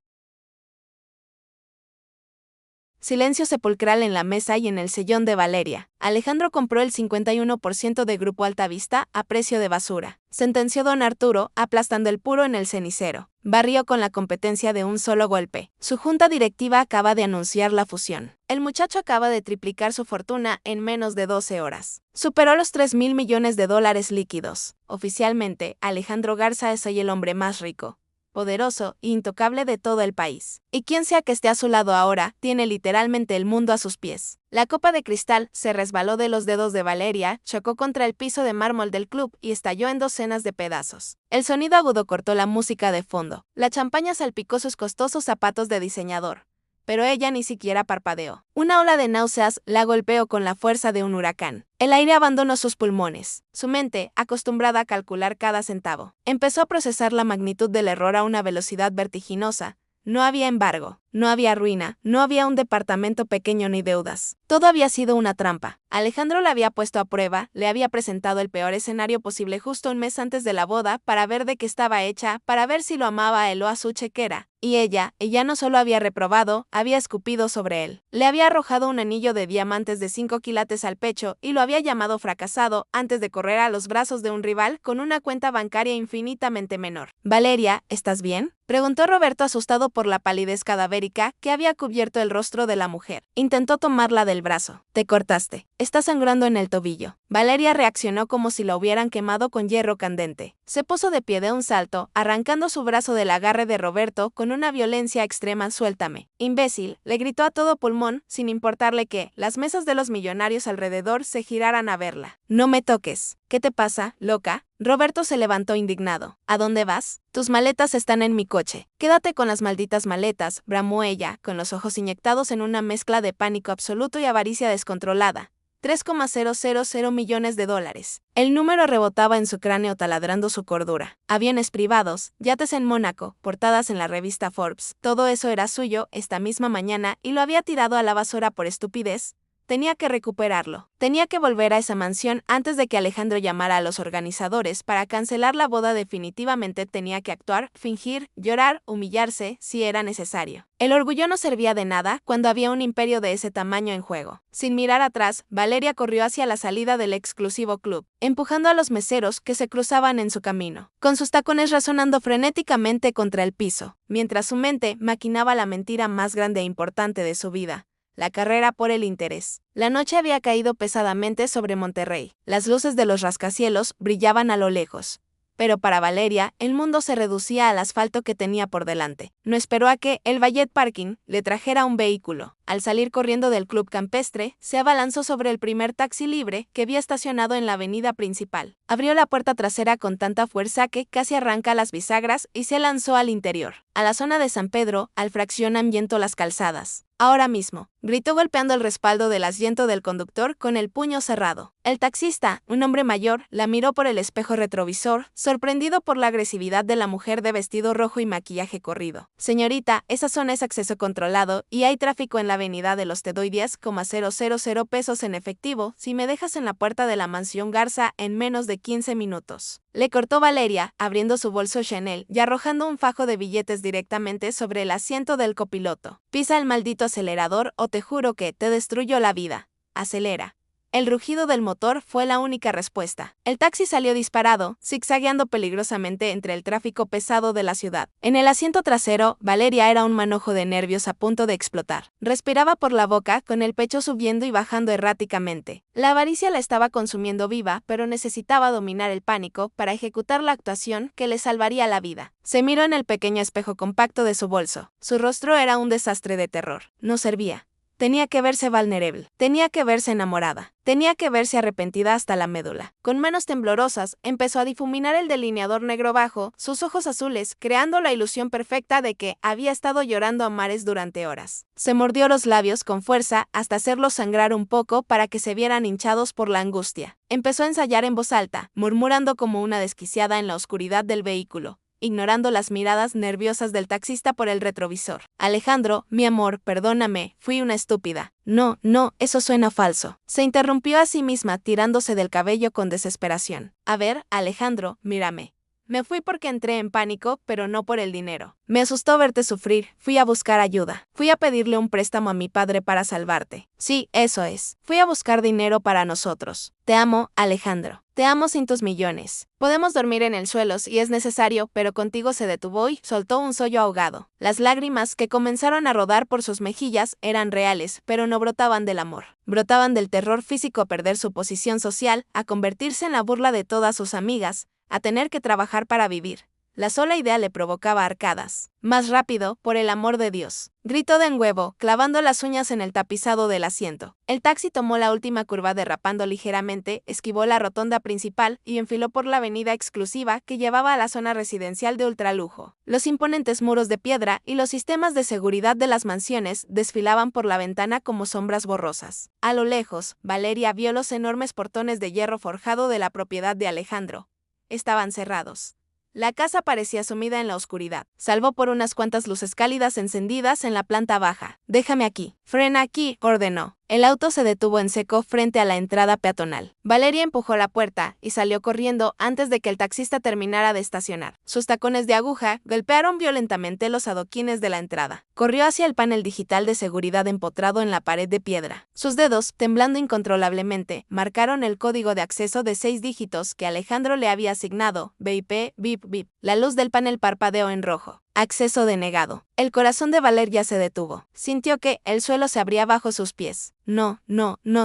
silencio sepulcral en la mesa y en el sillón de Valeria. Alejandro compró el 51% de Grupo Altavista a precio de basura, sentenció don Arturo, aplastando el puro en el cenicero. Barrió con la competencia de un solo golpe. Su junta directiva acaba de anunciar la fusión. El muchacho acaba de triplicar su fortuna en menos de 12 horas. Superó los 3,000 millones de dólares líquidos. Oficialmente, Alejandro Garza es hoy el hombre más rico. poderoso e intocable de todo el país. Y quien sea que esté a su lado ahora, tiene literalmente el mundo a sus pies. La copa de cristal se resbaló de los dedos de Valeria, chocó contra el piso de mármol del club y estalló en docenas de pedazos. El sonido agudo cortó la música de fondo. La champaña salpicó sus costosos zapatos de diseñador. Pero ella ni siquiera parpadeó. Una ola de náuseas la golpeó con la fuerza de un huracán. El aire abandonó sus pulmones. Su mente, acostumbrada a calcular cada centavo, empezó a procesar la magnitud del error a una velocidad vertiginosa. No había embargo, no había ruina, no había un departamento pequeño ni deudas. Todo había sido una trampa. Alejandro la había puesto a prueba, le había presentado el peor escenario posible justo un mes antes de la boda para ver de qué estaba hecha, para ver si lo amaba a él o a su chequera. Y ella no solo había reprobado, había escupido sobre él. Le había arrojado un anillo de diamantes de 5 quilates al pecho y lo había llamado fracasado antes de correr a los brazos de un rival con una cuenta bancaria infinitamente menor. «Valeria, ¿estás bien?», preguntó Roberto asustado por la palidez cadavérica que había cubierto el rostro de la mujer. Intentó tomarla del brazo. «Te cortaste. Está sangrando en el tobillo». Valeria reaccionó como si la hubieran quemado con hierro candente. Se puso de pie de un salto, arrancando su brazo del agarre de Roberto con una violencia extrema. «Suéltame, imbécil», le gritó a todo pulmón, sin importarle que las mesas de los millonarios alrededor se giraran a verla. «No me toques». «¿Qué te pasa, loca?». Roberto se levantó indignado. «¿A dónde vas?». «Tus maletas están en mi coche». «Quédate con las malditas maletas», bramó ella, con los ojos inyectados en una mezcla de pánico absoluto y avaricia descontrolada. 3,000 millones de dólares. El número rebotaba en su cráneo taladrando su cordura. Aviones privados, yates en Mónaco, portadas en la revista Forbes. Todo eso era suyo esta misma mañana y lo había tirado a la basura por estupidez. Tenía que recuperarlo. Tenía que volver a esa mansión antes de que Alejandro llamara a los organizadores para cancelar la boda. Definitivamente tenía que actuar, fingir, llorar, humillarse, si era necesario. El orgullo no servía de nada cuando había un imperio de ese tamaño en juego. Sin mirar atrás, Valeria corrió hacia la salida del exclusivo club, empujando a los meseros que se cruzaban en su camino, con sus tacones resonando frenéticamente contra el piso, mientras su mente maquinaba la mentira más grande e importante de su vida. La carrera por el interés. La noche había caído pesadamente sobre Monterrey. Las luces de los rascacielos brillaban a lo lejos. Pero para Valeria, el mundo se reducía al asfalto que tenía por delante. No esperó a que el Ballet Parking le trajera un vehículo. Al salir corriendo del club campestre, se abalanzó sobre el primer taxi libre que había estacionado en la avenida principal. Abrió la puerta trasera con tanta fuerza que casi arranca las bisagras y se lanzó al interior. A la zona de San Pedro, al fraccionamiento Las Calzadas. «Ahora mismo», gritó golpeando el respaldo del asiento del conductor con el puño cerrado. El taxista, un hombre mayor, la miró por el espejo retrovisor, sorprendido por la agresividad de la mujer de vestido rojo y maquillaje corrido. «Señorita, esa zona es acceso controlado y hay tráfico en la avenida de los. Te doy 10,000 pesos en efectivo si me dejas en la puerta de la mansión Garza en menos de 15 minutos». Le cortó Valeria, abriendo su bolso Chanel y arrojando un fajo de billetes directamente sobre el asiento del copiloto. «Pisa el maldito acelerador o te juro que te destruyo la vida. Acelera». El rugido del motor fue la única respuesta. El taxi salió disparado, zigzagueando peligrosamente entre el tráfico pesado de la ciudad. En el asiento trasero, Valeria era un manojo de nervios a punto de explotar. Respiraba por la boca, con el pecho subiendo y bajando erráticamente. La avaricia la estaba consumiendo viva, pero necesitaba dominar el pánico para ejecutar la actuación que le salvaría la vida. Se miró en el pequeño espejo compacto de su bolso. Su rostro era un desastre de terror. No servía. Tenía que verse vulnerable, tenía que verse enamorada, tenía que verse arrepentida hasta la médula. Con manos temblorosas, empezó a difuminar el delineador negro bajo sus ojos azules, creando la ilusión perfecta de que había estado llorando a mares durante horas. Se mordió los labios con fuerza hasta hacerlos sangrar un poco para que se vieran hinchados por la angustia. Empezó a ensayar en voz alta, murmurando como una desquiciada en la oscuridad del vehículo, ignorando las miradas nerviosas del taxista por el retrovisor. «Alejandro, mi amor, perdóname, fui una estúpida». «No, eso suena falso». Se interrumpió a sí misma tirándose del cabello con desesperación. «A ver, Alejandro, mírame. Me fui porque entré en pánico, pero no por el dinero. Me asustó verte sufrir, fui a buscar ayuda. Fui a pedirle un préstamo a mi padre para salvarte. Sí, eso es. Fui a buscar dinero para nosotros. Te amo, Alejandro. Te amo sin tus millones. Podemos dormir en el suelo si es necesario, pero contigo se detuvo y soltó un sollo ahogado. Las lágrimas que comenzaron a rodar por sus mejillas eran reales, pero no brotaban del amor. Brotaban del terror físico a perder su posición social, a convertirse en la burla de todas sus amigas, a tener que trabajar para vivir. La sola idea le provocaba arcadas. Más rápido, por el amor de Dios. Gritó de nuevo, clavando las uñas en el tapizado del asiento. El taxi tomó la última curva derrapando ligeramente, esquivó la rotonda principal y enfiló por la avenida exclusiva que llevaba a la zona residencial de ultralujo. Los imponentes muros de piedra y los sistemas de seguridad de las mansiones desfilaban por la ventana como sombras borrosas. A lo lejos, Valeria vio los enormes portones de hierro forjado de la propiedad de Alejandro. Estaban cerrados. La casa parecía sumida en la oscuridad, salvo por unas cuantas luces cálidas encendidas en la planta baja. «Déjame aquí». «Frena aquí», ordenó. El auto se detuvo en seco frente a la entrada peatonal. Valeria empujó la puerta y salió corriendo antes de que el taxista terminara de estacionar. Sus tacones de aguja golpearon violentamente los adoquines de la entrada. Corrió hacia el panel digital de seguridad empotrado en la pared de piedra. Sus dedos, temblando incontrolablemente, marcaron el código de acceso de 6 dígitos que Alejandro le había asignado. BIP, bip, bip. La luz del panel parpadeó en rojo. Acceso denegado. El corazón de Valeria se detuvo. Sintió que el suelo se abría bajo sus pies. No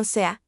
sea.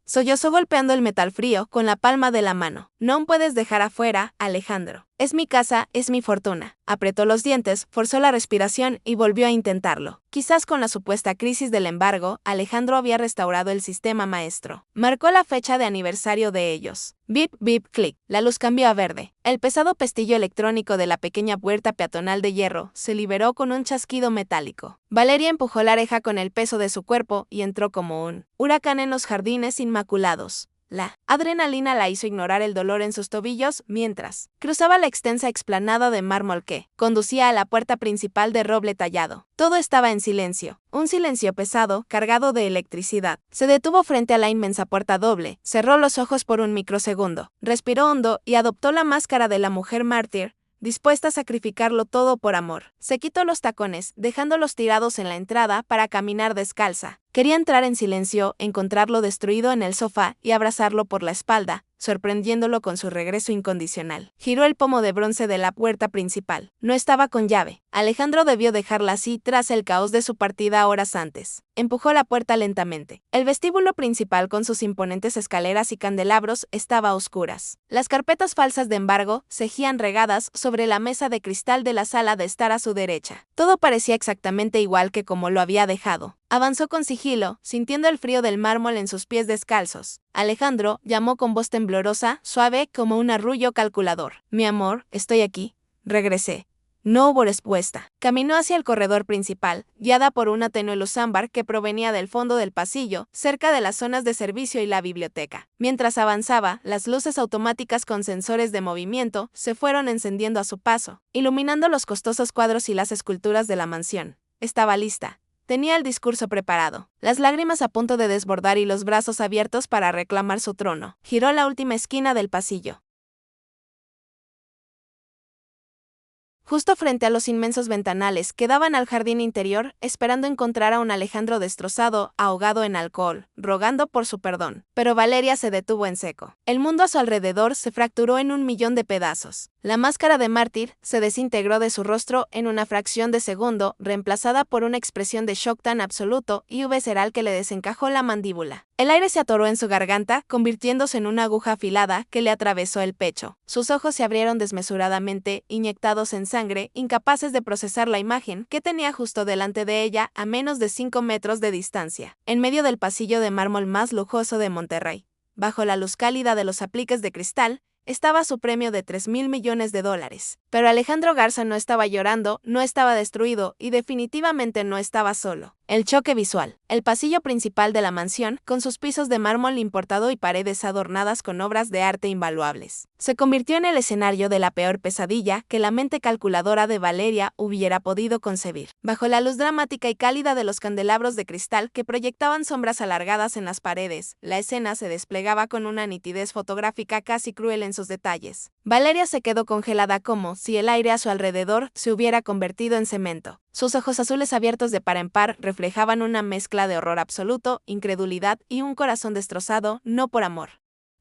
Sollozó golpeando el metal frío con la palma de la mano. «No puedes dejar afuera, Alejandro. Es mi casa, es mi fortuna». Apretó los dientes, forzó la respiración y volvió a intentarlo. Quizás con la supuesta crisis del embargo, Alejandro había restaurado el sistema maestro. Marcó la fecha de aniversario de ellos. Bip, bip, clic. La luz cambió a verde. El pesado pestillo electrónico de la pequeña puerta peatonal de hierro se liberó con un chasquido metálico. Valeria empujó la reja con el peso de su cuerpo y entró como un huracán en los jardines inmaculados. La adrenalina la hizo ignorar el dolor en sus tobillos mientras cruzaba la extensa explanada de mármol que conducía a la puerta principal de roble tallado. Todo estaba en silencio, un silencio pesado, cargado de electricidad. Se detuvo frente a la inmensa puerta doble, cerró los ojos por un microsegundo, respiró hondo y adoptó la máscara de la mujer mártir, dispuesta a sacrificarlo todo por amor. Se quitó los tacones, dejándolos tirados en la entrada para caminar descalza. Quería entrar en silencio, encontrarlo destruido en el sofá y abrazarlo por la espalda, sorprendiéndolo con su regreso incondicional. Giró el pomo de bronce de la puerta principal. No estaba con llave. Alejandro debió dejarla así tras el caos de su partida horas antes. Empujó la puerta lentamente. El vestíbulo principal con sus imponentes escaleras y candelabros estaba a oscuras. Las carpetas falsas de embargo cegían regadas sobre la mesa de cristal de la sala de estar a su derecha. Todo parecía exactamente igual que como lo había dejado. Avanzó con sigilo, sintiendo el frío del mármol en sus pies descalzos. Alejandro llamó con voz temblorosa, suave como un arrullo calculador. «Mi amor, estoy aquí». Regresé. No hubo respuesta. Caminó hacia el corredor principal, guiada por una tenue luz ámbar que provenía del fondo del pasillo, cerca de las zonas de servicio y la biblioteca. Mientras avanzaba, las luces automáticas con sensores de movimiento se fueron encendiendo a su paso, iluminando los costosos cuadros y las esculturas de la mansión. Estaba lista. Tenía el discurso preparado, las lágrimas a punto de desbordar y los brazos abiertos para reclamar su trono. Giró la última esquina del pasillo. Justo frente a los inmensos ventanales que daban al jardín interior, esperando encontrar a un Alejandro destrozado, ahogado en alcohol, rogando por su perdón. Pero Valeria se detuvo en seco. El mundo a su alrededor se fracturó en 1.000.000 de pedazos. La máscara de mártir se desintegró de su rostro en una fracción de segundo, reemplazada por una expresión de shock tan absoluto y visceral que le desencajó la mandíbula. El aire se atoró en su garganta, convirtiéndose en una aguja afilada que le atravesó el pecho. Sus ojos se abrieron desmesuradamente, inyectados en sangre, incapaces de procesar la imagen que tenía justo delante de ella a menos de 5 metros de distancia, en medio del pasillo de mármol más lujoso de Monterrey. Bajo la luz cálida de los apliques de cristal, estaba su premio de $3.000 millones. Pero Alejandro Garza no estaba llorando, no estaba destruido y definitivamente no estaba solo. El choque visual. El pasillo principal de la mansión, con sus pisos de mármol importado y paredes adornadas con obras de arte invaluables, se convirtió en el escenario de la peor pesadilla que la mente calculadora de Valeria hubiera podido concebir. Bajo la luz dramática y cálida de los candelabros de cristal que proyectaban sombras alargadas en las paredes, la escena se desplegaba con una nitidez fotográfica casi cruel en sus detalles. Valeria se quedó congelada como si el aire a su alrededor se hubiera convertido en cemento. Sus ojos azules abiertos de par en par reflejaban una mezcla de horror absoluto, incredulidad y un corazón destrozado, no por amor,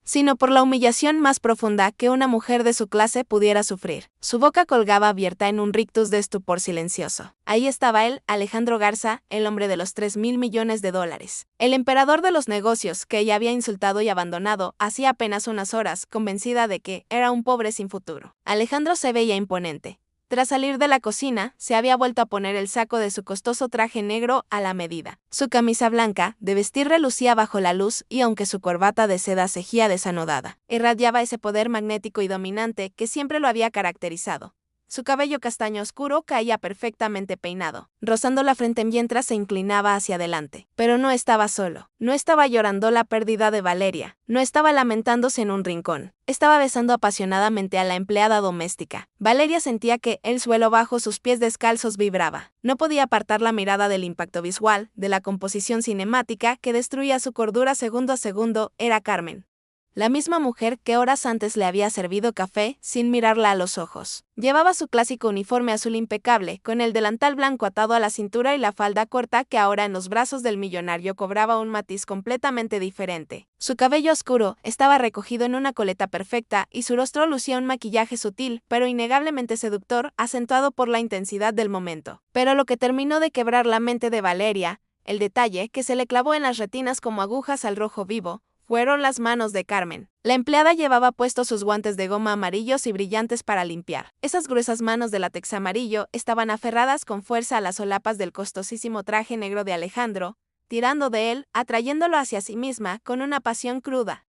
sino por la humillación más profunda que una mujer de su clase pudiera sufrir. Su boca colgaba abierta en un rictus de estupor silencioso. Ahí estaba él, Alejandro Garza, el hombre de los 3.000 millones de dólares. El emperador de los negocios que ella había insultado y abandonado hacía apenas unas horas, convencida de que era un pobre sin futuro. Alejandro se veía imponente. Tras salir de la cocina, se había vuelto a poner el saco de su costoso traje negro a la medida. Su camisa blanca, de vestir, relucía bajo la luz y aunque su corbata de seda cejía desanudada, irradiaba ese poder magnético y dominante que siempre lo había caracterizado. Su cabello castaño oscuro caía perfectamente peinado, rozando la frente mientras se inclinaba hacia adelante. Pero no estaba solo. No estaba llorando la pérdida de Valeria. No estaba lamentándose en un rincón. Estaba besando apasionadamente a la empleada doméstica. Valeria sentía que el suelo bajo sus pies descalzos vibraba. No podía apartar la mirada del impacto visual, de la composición cinemática que destruía su cordura segundo a segundo. Era Carmen. La misma mujer que horas antes le había servido café sin mirarla a los ojos. Llevaba su clásico uniforme azul impecable, con el delantal blanco atado a la cintura y la falda corta que ahora en los brazos del millonario cobraba un matiz completamente diferente. Su cabello oscuro estaba recogido en una coleta perfecta y su rostro lucía un maquillaje sutil, pero innegablemente seductor, acentuado por la intensidad del momento. Pero lo que terminó de quebrar la mente de Valeria, el detalle que se le clavó en las retinas como agujas al rojo vivo, fueron las manos de Carmen. La empleada llevaba puestos sus guantes de goma amarillos y brillantes para limpiar. Esas gruesas manos de látex amarillo estaban aferradas con fuerza a las solapas del costosísimo traje negro de Alejandro, tirando de él, atrayéndolo hacia sí misma con una pasión cruda,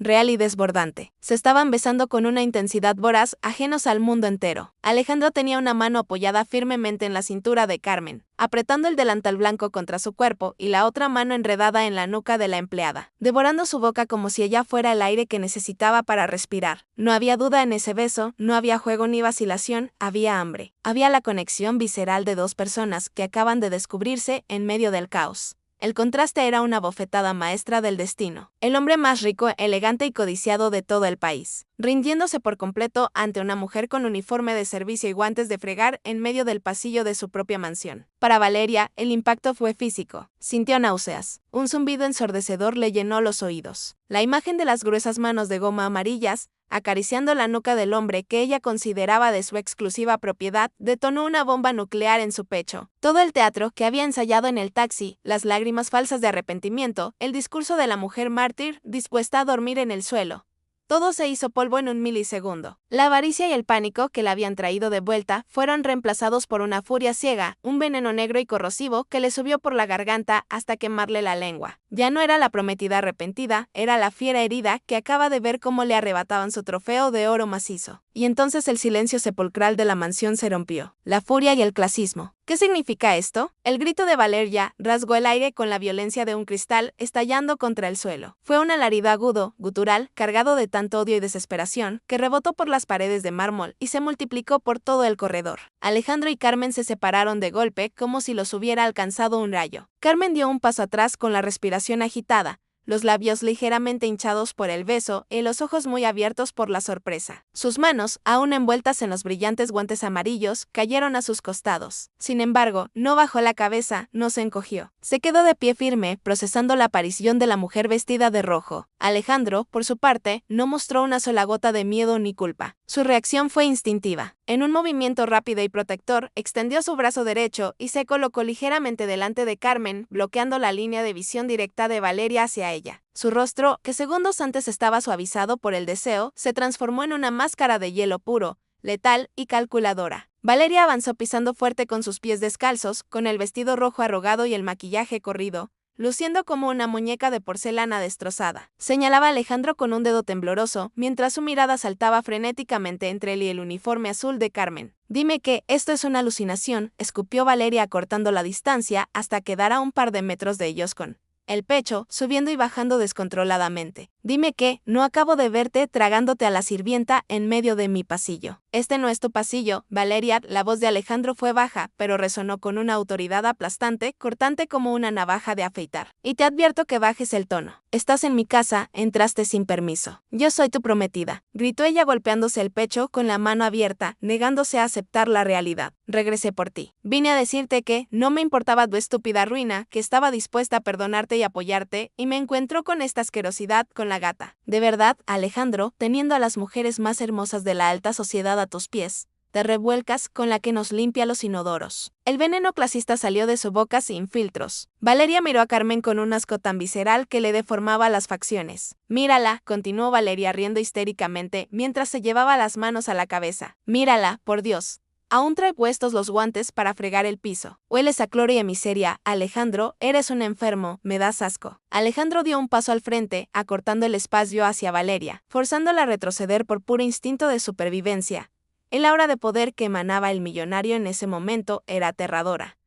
real y desbordante. Se estaban besando con una intensidad voraz, ajenos al mundo entero. Alejandro tenía una mano apoyada firmemente en la cintura de Carmen, apretando el delantal blanco contra su cuerpo y la otra mano enredada en la nuca de la empleada, devorando su boca como si ella fuera el aire que necesitaba para respirar. No había duda en ese beso, no había juego ni vacilación, había hambre. Había la conexión visceral de dos personas que acaban de descubrirse en medio del caos. El contraste era una bofetada maestra del destino. El hombre más rico, elegante y codiciado de todo el país, rindiéndose por completo ante una mujer con uniforme de servicio y guantes de fregar en medio del pasillo de su propia mansión. Para Valeria, el impacto fue físico. Sintió náuseas. Un zumbido ensordecedor le llenó los oídos. La imagen de las gruesas manos de goma amarillas, acariciando la nuca del hombre que ella consideraba de su exclusiva propiedad, detonó una bomba nuclear en su pecho. Todo el teatro que había ensayado en el taxi, las lágrimas falsas de arrepentimiento, el discurso de la mujer mártir dispuesta a dormir en el suelo. Todo se hizo polvo en un milisegundo. La avaricia y el pánico que la habían traído de vuelta fueron reemplazados por una furia ciega, un veneno negro y corrosivo que le subió por la garganta hasta quemarle la lengua. Ya no era la prometida arrepentida, era la fiera herida que acaba de ver cómo le arrebataban su trofeo de oro macizo. Y entonces el silencio sepulcral de la mansión se rompió. La furia y el clasismo. ¿Qué significa esto? El grito de Valeria rasgó el aire con la violencia de un cristal estallando contra el suelo. Fue un alarido agudo, gutural, cargado de tanto odio y desesperación, que rebotó por las paredes de mármol y se multiplicó por todo el corredor. Alejandro y Carmen se separaron de golpe como si los hubiera alcanzado un rayo. Carmen dio un paso atrás con la respiración agitada, los labios ligeramente hinchados por el beso y los ojos muy abiertos por la sorpresa. Sus manos, aún envueltas en los brillantes guantes amarillos, cayeron a sus costados. Sin embargo, no bajó la cabeza, no se encogió. Se quedó de pie firme, procesando la aparición de la mujer vestida de rojo. Alejandro, por su parte, no mostró una sola gota de miedo ni culpa. Su reacción fue instintiva. En un movimiento rápido y protector, extendió su brazo derecho y se colocó ligeramente delante de Carmen, bloqueando la línea de visión directa de Valeria hacia ella. Su rostro, que segundos antes estaba suavizado por el deseo, se transformó en una máscara de hielo puro, letal y calculadora. Valeria avanzó pisando fuerte con sus pies descalzos, con el vestido rojo arrugado y el maquillaje corrido, luciendo como una muñeca de porcelana destrozada. Señalaba a Alejandro con un dedo tembloroso, mientras su mirada saltaba frenéticamente entre él y el uniforme azul de Carmen. «Dime que esto es una alucinación», escupió Valeria acortando la distancia hasta quedar a un par de metros de ellos con el pecho subiendo y bajando descontroladamente. «Dime que no acabo de verte tragándote a la sirvienta en medio de mi pasillo». «Este no es tu pasillo, Valeria». La voz de Alejandro fue baja, pero resonó con una autoridad aplastante, cortante como una navaja de afeitar. «Y te advierto que bajes el tono. Estás en mi casa, entraste sin permiso. Yo soy tu prometida», gritó ella golpeándose el pecho con la mano abierta, negándose a aceptar la realidad. regresé por ti. Vine a decirte que no me importaba tu estúpida ruina, que estaba dispuesta a perdonarte y apoyarte, y me encuentro con esta asquerosidad con la gata. De verdad, Alejandro, teniendo a las mujeres más hermosas de la alta sociedad a tus pies, te revuelcas con la que nos limpia los inodoros. El veneno clasista salió de su boca sin filtros. Valeria miró a Carmen con un asco tan visceral que le deformaba las facciones. Mírala, continuó Valeria riendo histéricamente mientras se llevaba las manos a la cabeza. Mírala, por Dios. Aún trae puestos los guantes para fregar el piso. Hueles a cloro y a miseria. Alejandro, eres un enfermo, me das asco. Alejandro dio un paso al frente, acortando el espacio hacia Valeria, forzándola a retroceder por puro instinto de supervivencia. El aura de poder que emanaba el millonario en ese momento era aterradora.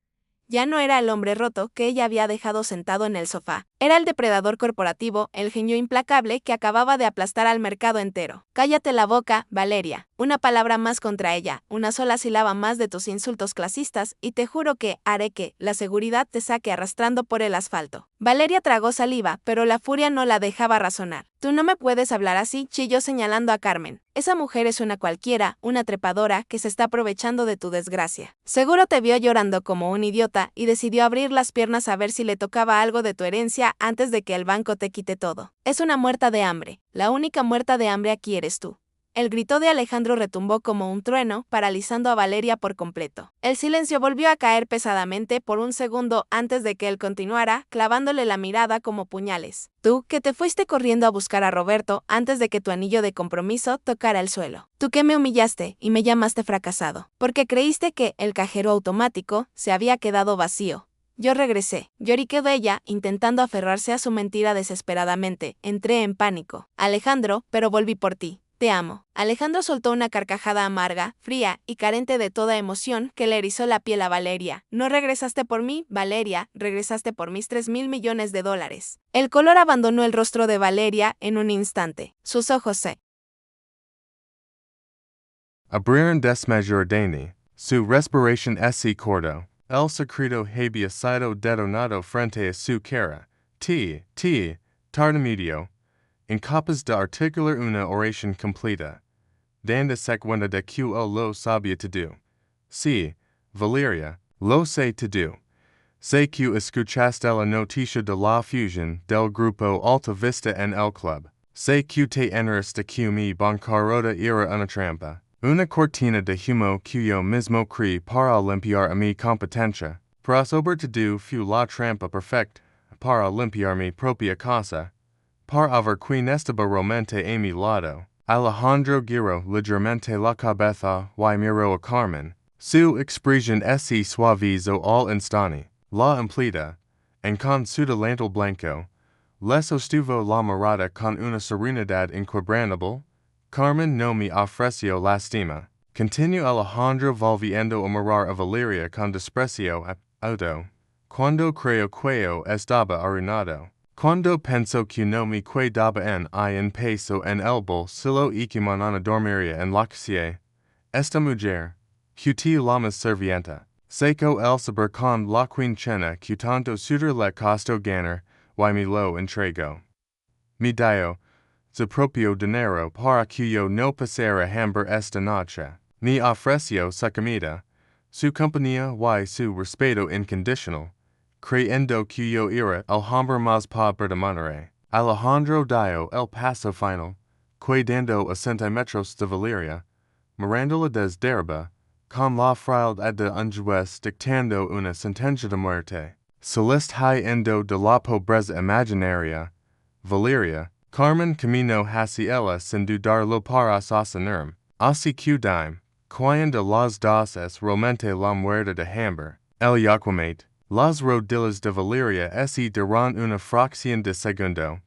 Ya no era el hombre roto que ella había dejado sentado en el sofá. Era el depredador corporativo, el genio implacable que acababa de aplastar al mercado entero. Cállate la boca, Valeria. Una palabra más contra ella, una sola sílaba más de tus insultos clasistas, y te juro que haré que la seguridad te saque arrastrando por el asfalto. Valeria tragó saliva, pero la furia no la dejaba razonar. Tú no me puedes hablar así, chilló señalando a Carmen. Esa mujer es una cualquiera, una trepadora que se está aprovechando de tu desgracia. Seguro te vio llorando como un idiota y decidió abrir las piernas a ver si le tocaba algo de tu herencia antes de que el banco te quite todo. Es una muerta de hambre. La única muerta de hambre aquí eres tú. El grito de Alejandro retumbó como un trueno, paralizando a Valeria por completo. El silencio volvió a caer pesadamente por un segundo antes de que él continuara, clavándole la mirada como puñales. Tú, que te fuiste corriendo a buscar a Roberto antes de que tu anillo de compromiso tocara el suelo. Tú que me humillaste y me llamaste fracasado, porque creíste que el cajero automático se había quedado vacío. Yo regresé. Lloriqueó ella, intentando aferrarse a su mentira desesperadamente. Entré en pánico. Alejandro, pero volví por ti. Te amo. Alejandro soltó una carcajada amarga, fría y carente de toda emoción que le erizó la piel a Valeria. No regresaste por mí, Valeria, regresaste por mis $3,000 millones. El color abandonó el rostro de Valeria en un instante. Sus ojos se abrieron desmesuradamente. Su respiración se cortó. El secreto había sido detonado frente a su cara. Tartamudeó. Incapaz de articular una oración completa. Dándose cuenta de que él lo sabía todo. Sí, Valeria, lo sé todo. Sé que escuchaste la noticia de la fusión del grupo Alta Vista en el club. Sé que te enteraste que mi bancarrota era una trampa. Una cortina de humo que yo mismo creí para limpiar a mi competencia. Pero sobre todo fue la trampa perfecta para limpiar mi propia casa. Para haber quien estaba realmente a mi lado. Alejandro giró ligeramente la cabeza y miró a Carmen. Su expresión se suavizó al instante. La empleada, en con su delantal blanco, le sostuvo la mirada con una serenidad inquebrantable. Carmen no me ofreció lástima. Continuó Alejandro volviendo a mirar a Valeria con desprecio auto. Cuando creo que yo estaba arruinado. Cuando pensó que no me quedaba en peso en el bolsillo y que mañana dormiría en la calle. Esta mujer, que la más servienta, seco el saber con la quincena que tanto sudor le costó ganar, y me lo entregó. Me dio su propio dinero para que yo no pasara hambre esta noche. Me ofreció su comida, su compañía y su respeto incondicional. Creyendo que yo era el hombre más pobre de Monterrey. Alejandro dio el paso final, quedando a centímetros de Valeria, mirándola desde arriba, con la frialdad de un juez dictando una sentencia de muerte. Saliendo de la pobreza imaginaria, Valeria, Carmen caminó hacia ella sin dudarlo para sostenerme. Así que dime, ¿quién de las dos es realmente la muerte de hambre? El yaquemate. Las rodillas de Valeria se duran una fracción de segundo.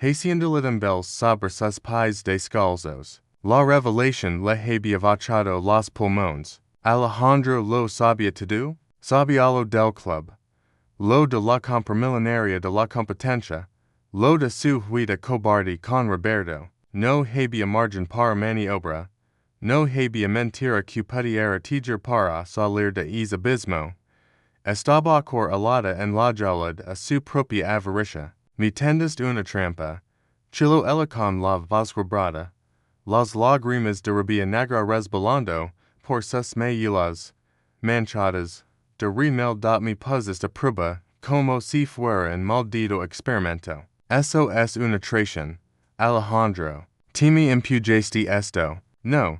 Haciendo dembels sobre sus pies descalzos. La revelación le había vachado los pulmones. Alejandro lo sabía todo. Sabía lo del club. Lo de la compra millonaria de la competencia. Lo de su huida cobarde con Roberto. No había margen para maniobra. No había mentira que pudiera tirar para salir de ese abismo. Estaba acorralada en la jaula a su propia avaricia. Me tendiste una trampa. Chilo ella con la voz quebrada. Las lágrimas de rabia negra resbalando por sus mejillas. manchadas, de remel me pusiste prueba, como si fuera en maldito experimento. Eso es una traición, Alejandro. Timi impugeste esto. No,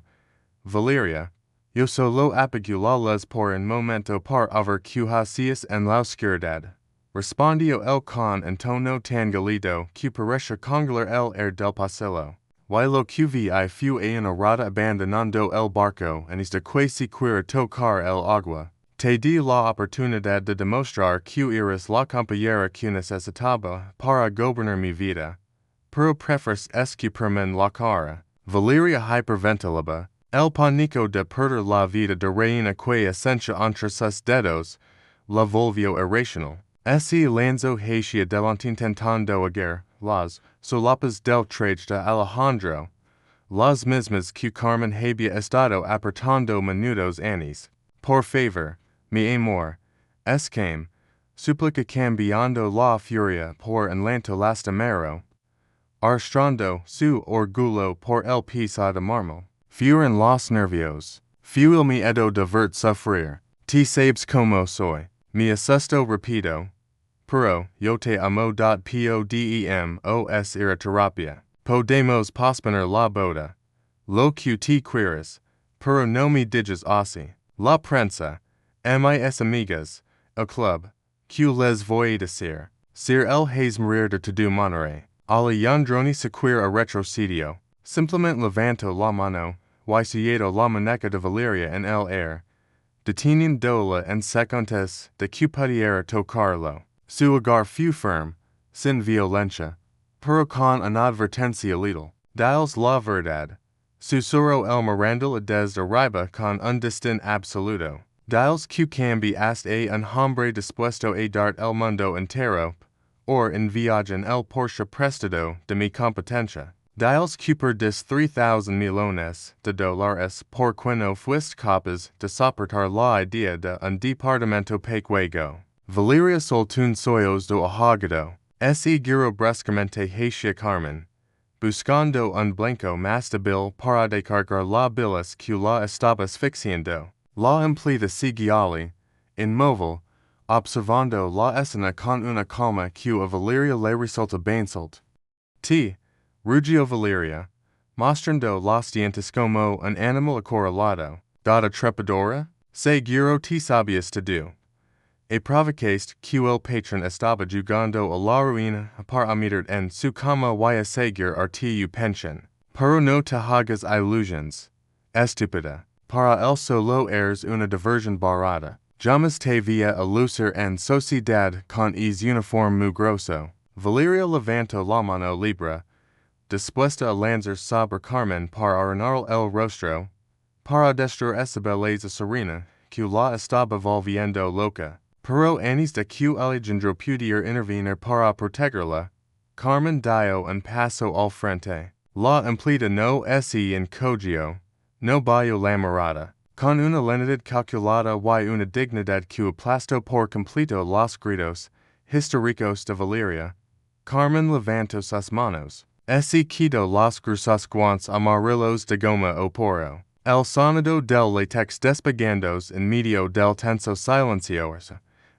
Valeria. Yo solo apago la luz por un momento para ver que hacías en la oscuridad. Respondió el con en tono tan galido que parecía congelar el air del pasillo. Y lo que vi fue a una rata abandonando el barco antes de que se quiera tocar el agua. Te di la oportunidad de demostrar que eres la compañera que necesitaba para gobernar mi vida. Pero prefieres escupirme la cara. Valeria hyperventilaba. El pánico de perder la vida de reina que ascencha entre sus dedos la volvió irracional. Ese lanzo hacia delante intentando agar las solapas del traje de Alejandro, las mismas que Carmen había estado apretando minutos antes. Por favor, mi amor, escame, suplica cambiando la furia por un lento lastimero, arrastrando su orgullo por el piso de mármol. Fueron los nervios. Fue el miedo de verte sufrir. Te sabes como soy. Me asusto rápido. Pero yo te amo. Podemos ir a terapia. Podemos posponer la boda. Lo que te quieres. Pero no me digas así. La prensa. Mis amigas. El club. Que les voy a decir. Sir el has morir de tu manera. Alejandro ni siquiera retrocedió. Simplemente levantó la mano. Y sujeto la muñeca de Valeria en el air, deteniéndola en segundos de que pudiera tocarlo. Su agar fue firme, sin violencia, pero con una advertencia letal. Diles la verdad. Susurró el Mirandil desde arriba con un desdén absoluto. Diles que cambiaste a un hombre dispuesto a dar el mundo entero, or en viaje en el Porsche prestado de mi competencia. Diles que perdis 3,000 millones de dólares por quino fuiste capaz de soportar la idea de un departamento pequeño. Valeria soltún soyos do ahogado. Ese giro bruscamente hacia Carmen, buscando un blanco más débil para descargar la bilis que la estaba asfixiando. La empleada siguió, inmóvil, observando la escena con una calma que a Valeria le resulta bainsalt. Rugió Valeria, mostrando los dientes como un animal acorralado. Dada trepadora, seguro te sabías te do. E provocaste que el patrón estaba jugando a la ruina para meter en su cama y a seguir a tu pension. Pero no te hagas ilusiones, estúpida. Para el solo eres una diversión barata. Jamás te via a lucir en sociedad con uniforme mugroso. Valeria levantó la mano libre, dispuesta a lanzar sobre Carmen para arañar el rostro, para destruir esa belleza serena que la estaba volviendo loca. Pero antes de que Alejandro pudiera intervenir para protegerla, Carmen dio un paso al frente. La empleada no se encogió, no bajó la mirada. Con una lentitud calculada y una dignidad que aplastó por completo los gritos históricos de Valeria, Carmen levantó sus manos. Se quitó los gruesos guantes amarillos de goma o poro. El sonido del látex despegándose en medio del tenso silencio,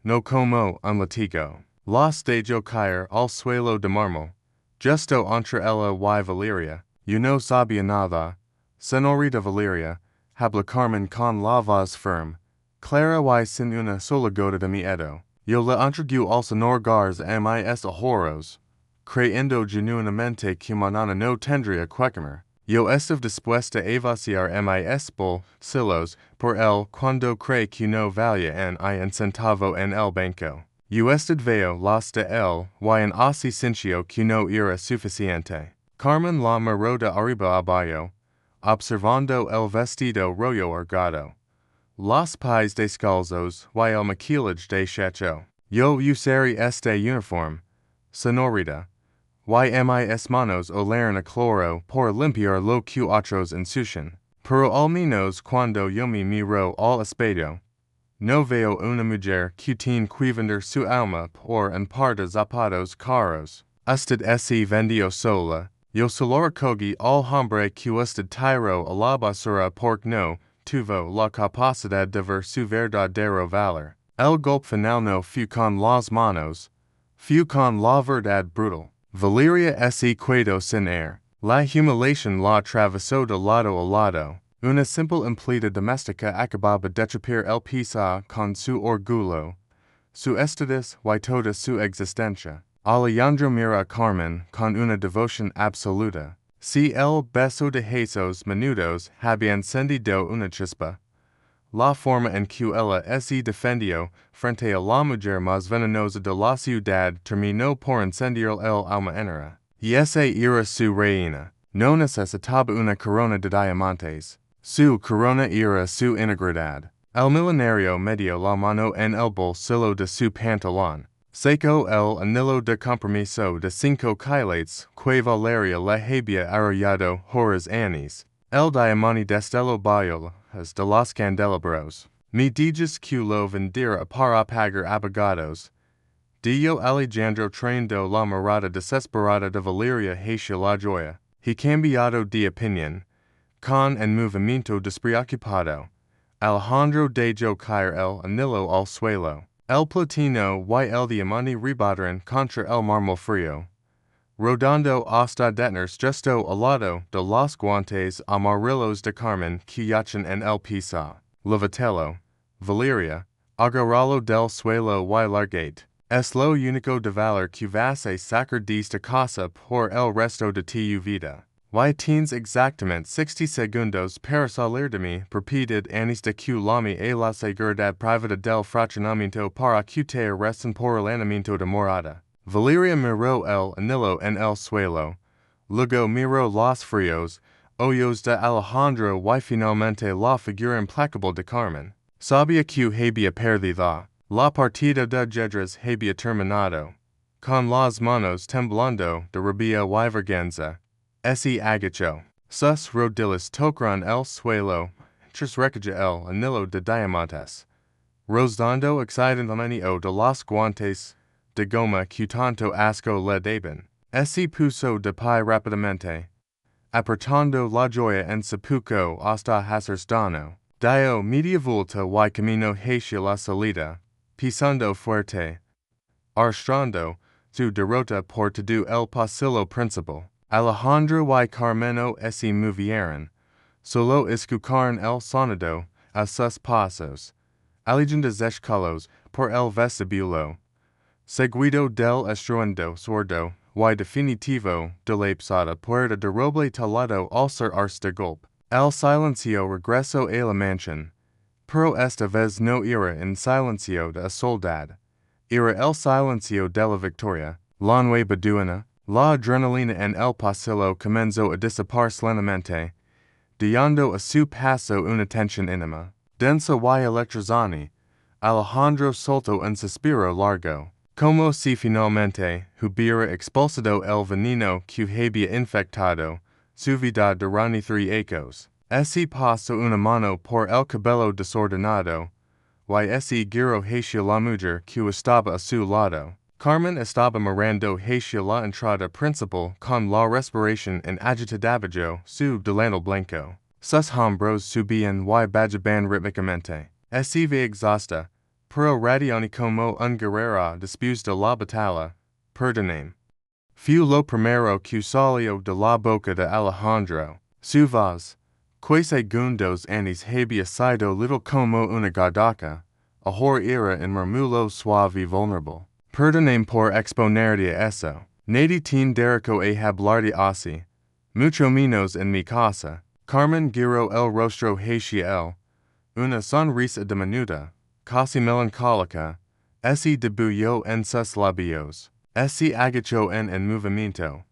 no como un latigo. Los dejó caer al suelo de mármol, justo entre ella y Valeria. Yo no sabía nada, señorita Valeria, habla Carmen con la voz firme, clara y sin una sola gota de miedo. Yo le entregué al señor Garza mis ahorros, creyendo genuinamente que mañana no tendría que comer. Yo estaba dispuesta a vaciar mis bolsillos por él cuando cree que no valía ni un centavo en el banco. Yo estaba los de él y en así sintió que no era suficiente. Carmen la miró de arriba abajo, observando el vestido rollo argado, los pies descalzos y el maquillaje de chacho. Yo usaré este uniforme, señorita. Y mis manos oleran a cloro por limpiar lo que otros ensucian. Pero al menos cuando yo me miro al espejo, no veo una mujer que tiene que vender su alma por un par de zapatos caros. Usted se vendió sola. Yo solo recogí al hombre que usted tiró a la basura porque no tuvo la capacidad de ver su verdadero valor. El golpe final no fue con las manos, fue con la verdad brutal. Valeria se quedó sin air. La humiliación la atravesó de lado a lado. Una simple empleada doméstica acababa de trepar el piso con su orgullo, su estatus y toda su existencia. Alejandro mira a Carmen con una devoción absoluta. Si el beso de esos minutos había encendido una chispa, la forma en que ella se defendió frente a la mujer más venenosa de la ciudad terminó por incendiar el alma entera. Y esa era su reina. No necesitaba una corona de diamantes. Su corona era su integridad. El milenario metió la mano en el bolsillo de su pantalón. Sacó el anillo de compromiso de 5 quilates que Valeria le había arrollado horas antes. El diamante destello bayolas de los candelabros. Me digas que lo vendera para pagar abogados. Dio Alejandro traendo la mirada desesperada de Valeria hacia la joya. He cambiado de opinión. Con en movimiento despreocupado, Alejandro dejó caer el anillo al suelo. El platino y el diamante rebotaron contra el mármol frío, rodando hasta detenerse justo al lado de los guantes amarillos de Carmen que yacen en el piso. Levantelo, Valeria, agarralo del suelo y largate. Es lo único de valor que vas a sacar de esta casa por el resto de tu vida. Y tienes exactamente 60 segundos para salir de mi propiedad antes de que llame a la seguridad privada del fraccionamiento para que te arresten por allanamiento de morada. Valeria miró el anillo en el suelo, luego miró los fríos ojos de Alejandro y finalmente la figura implacable de Carmen. Sabía que había perdido. La partida de ajedrez había terminado. Con las manos temblando de rabia y vergüenza, se agachó. Sus rodillas tocaron el suelo, tras recoger el anillo de diamantes. Rozando excitadamente de los guantes de goma que tanto asco le daban. Se puso de pie rápidamente, apretando la joya en su puño hasta hacerse daño. Dio media vuelta y camino hacia la salida, pisando fuerte, arrastrando su derrota por todo el pasillo principal. Alejandro y Carmeno se movieron, solo escucharon el sonido a sus pasos, alejandos escalos por el vestibulio, seguido del estruendo sordo y definitivo de la pesada puerta de roble talado al cerrarse de golpe. El silencio regresó a la mansión, pero esta vez no era en silencio de soledad, era el silencio de la victoria, la nueva duena. La adrenalina en el pasillo comenzó a desaparecer lentamente, dando a su paso una tensión íntima. Densa y electrizante, Alejandro soltó un suspiro largo, como si finalmente hubiera expulsado el veneno que había infectado su vida durante 3 ecos. Se pasó una mano por el cabello desordenado, y se giró hacia la mujer que estaba a su lado. Carmen estaba mirando hacia la entrada principal con la respiración en agitadabajo su delantal blanco. Sus hombros subían y bajaban rítmicamente. Se ve exhausta, pero radiante como un guerrero después de la batalla. Perdóname. Fue lo primero que salió de la boca de Alejandro. Su voz, que segundos antes había sido little como una gardaca, ahora era en murmullo suave y vulnerable. Perdóname por exponerte a eso. Nadie tiene derecho a hablar de así, mucho menos en mi casa. Carmen giró el rostro hacia él, una sonrisa diminuta, casi melancólica, se debuyó en sus labios, se agachó en movimiento.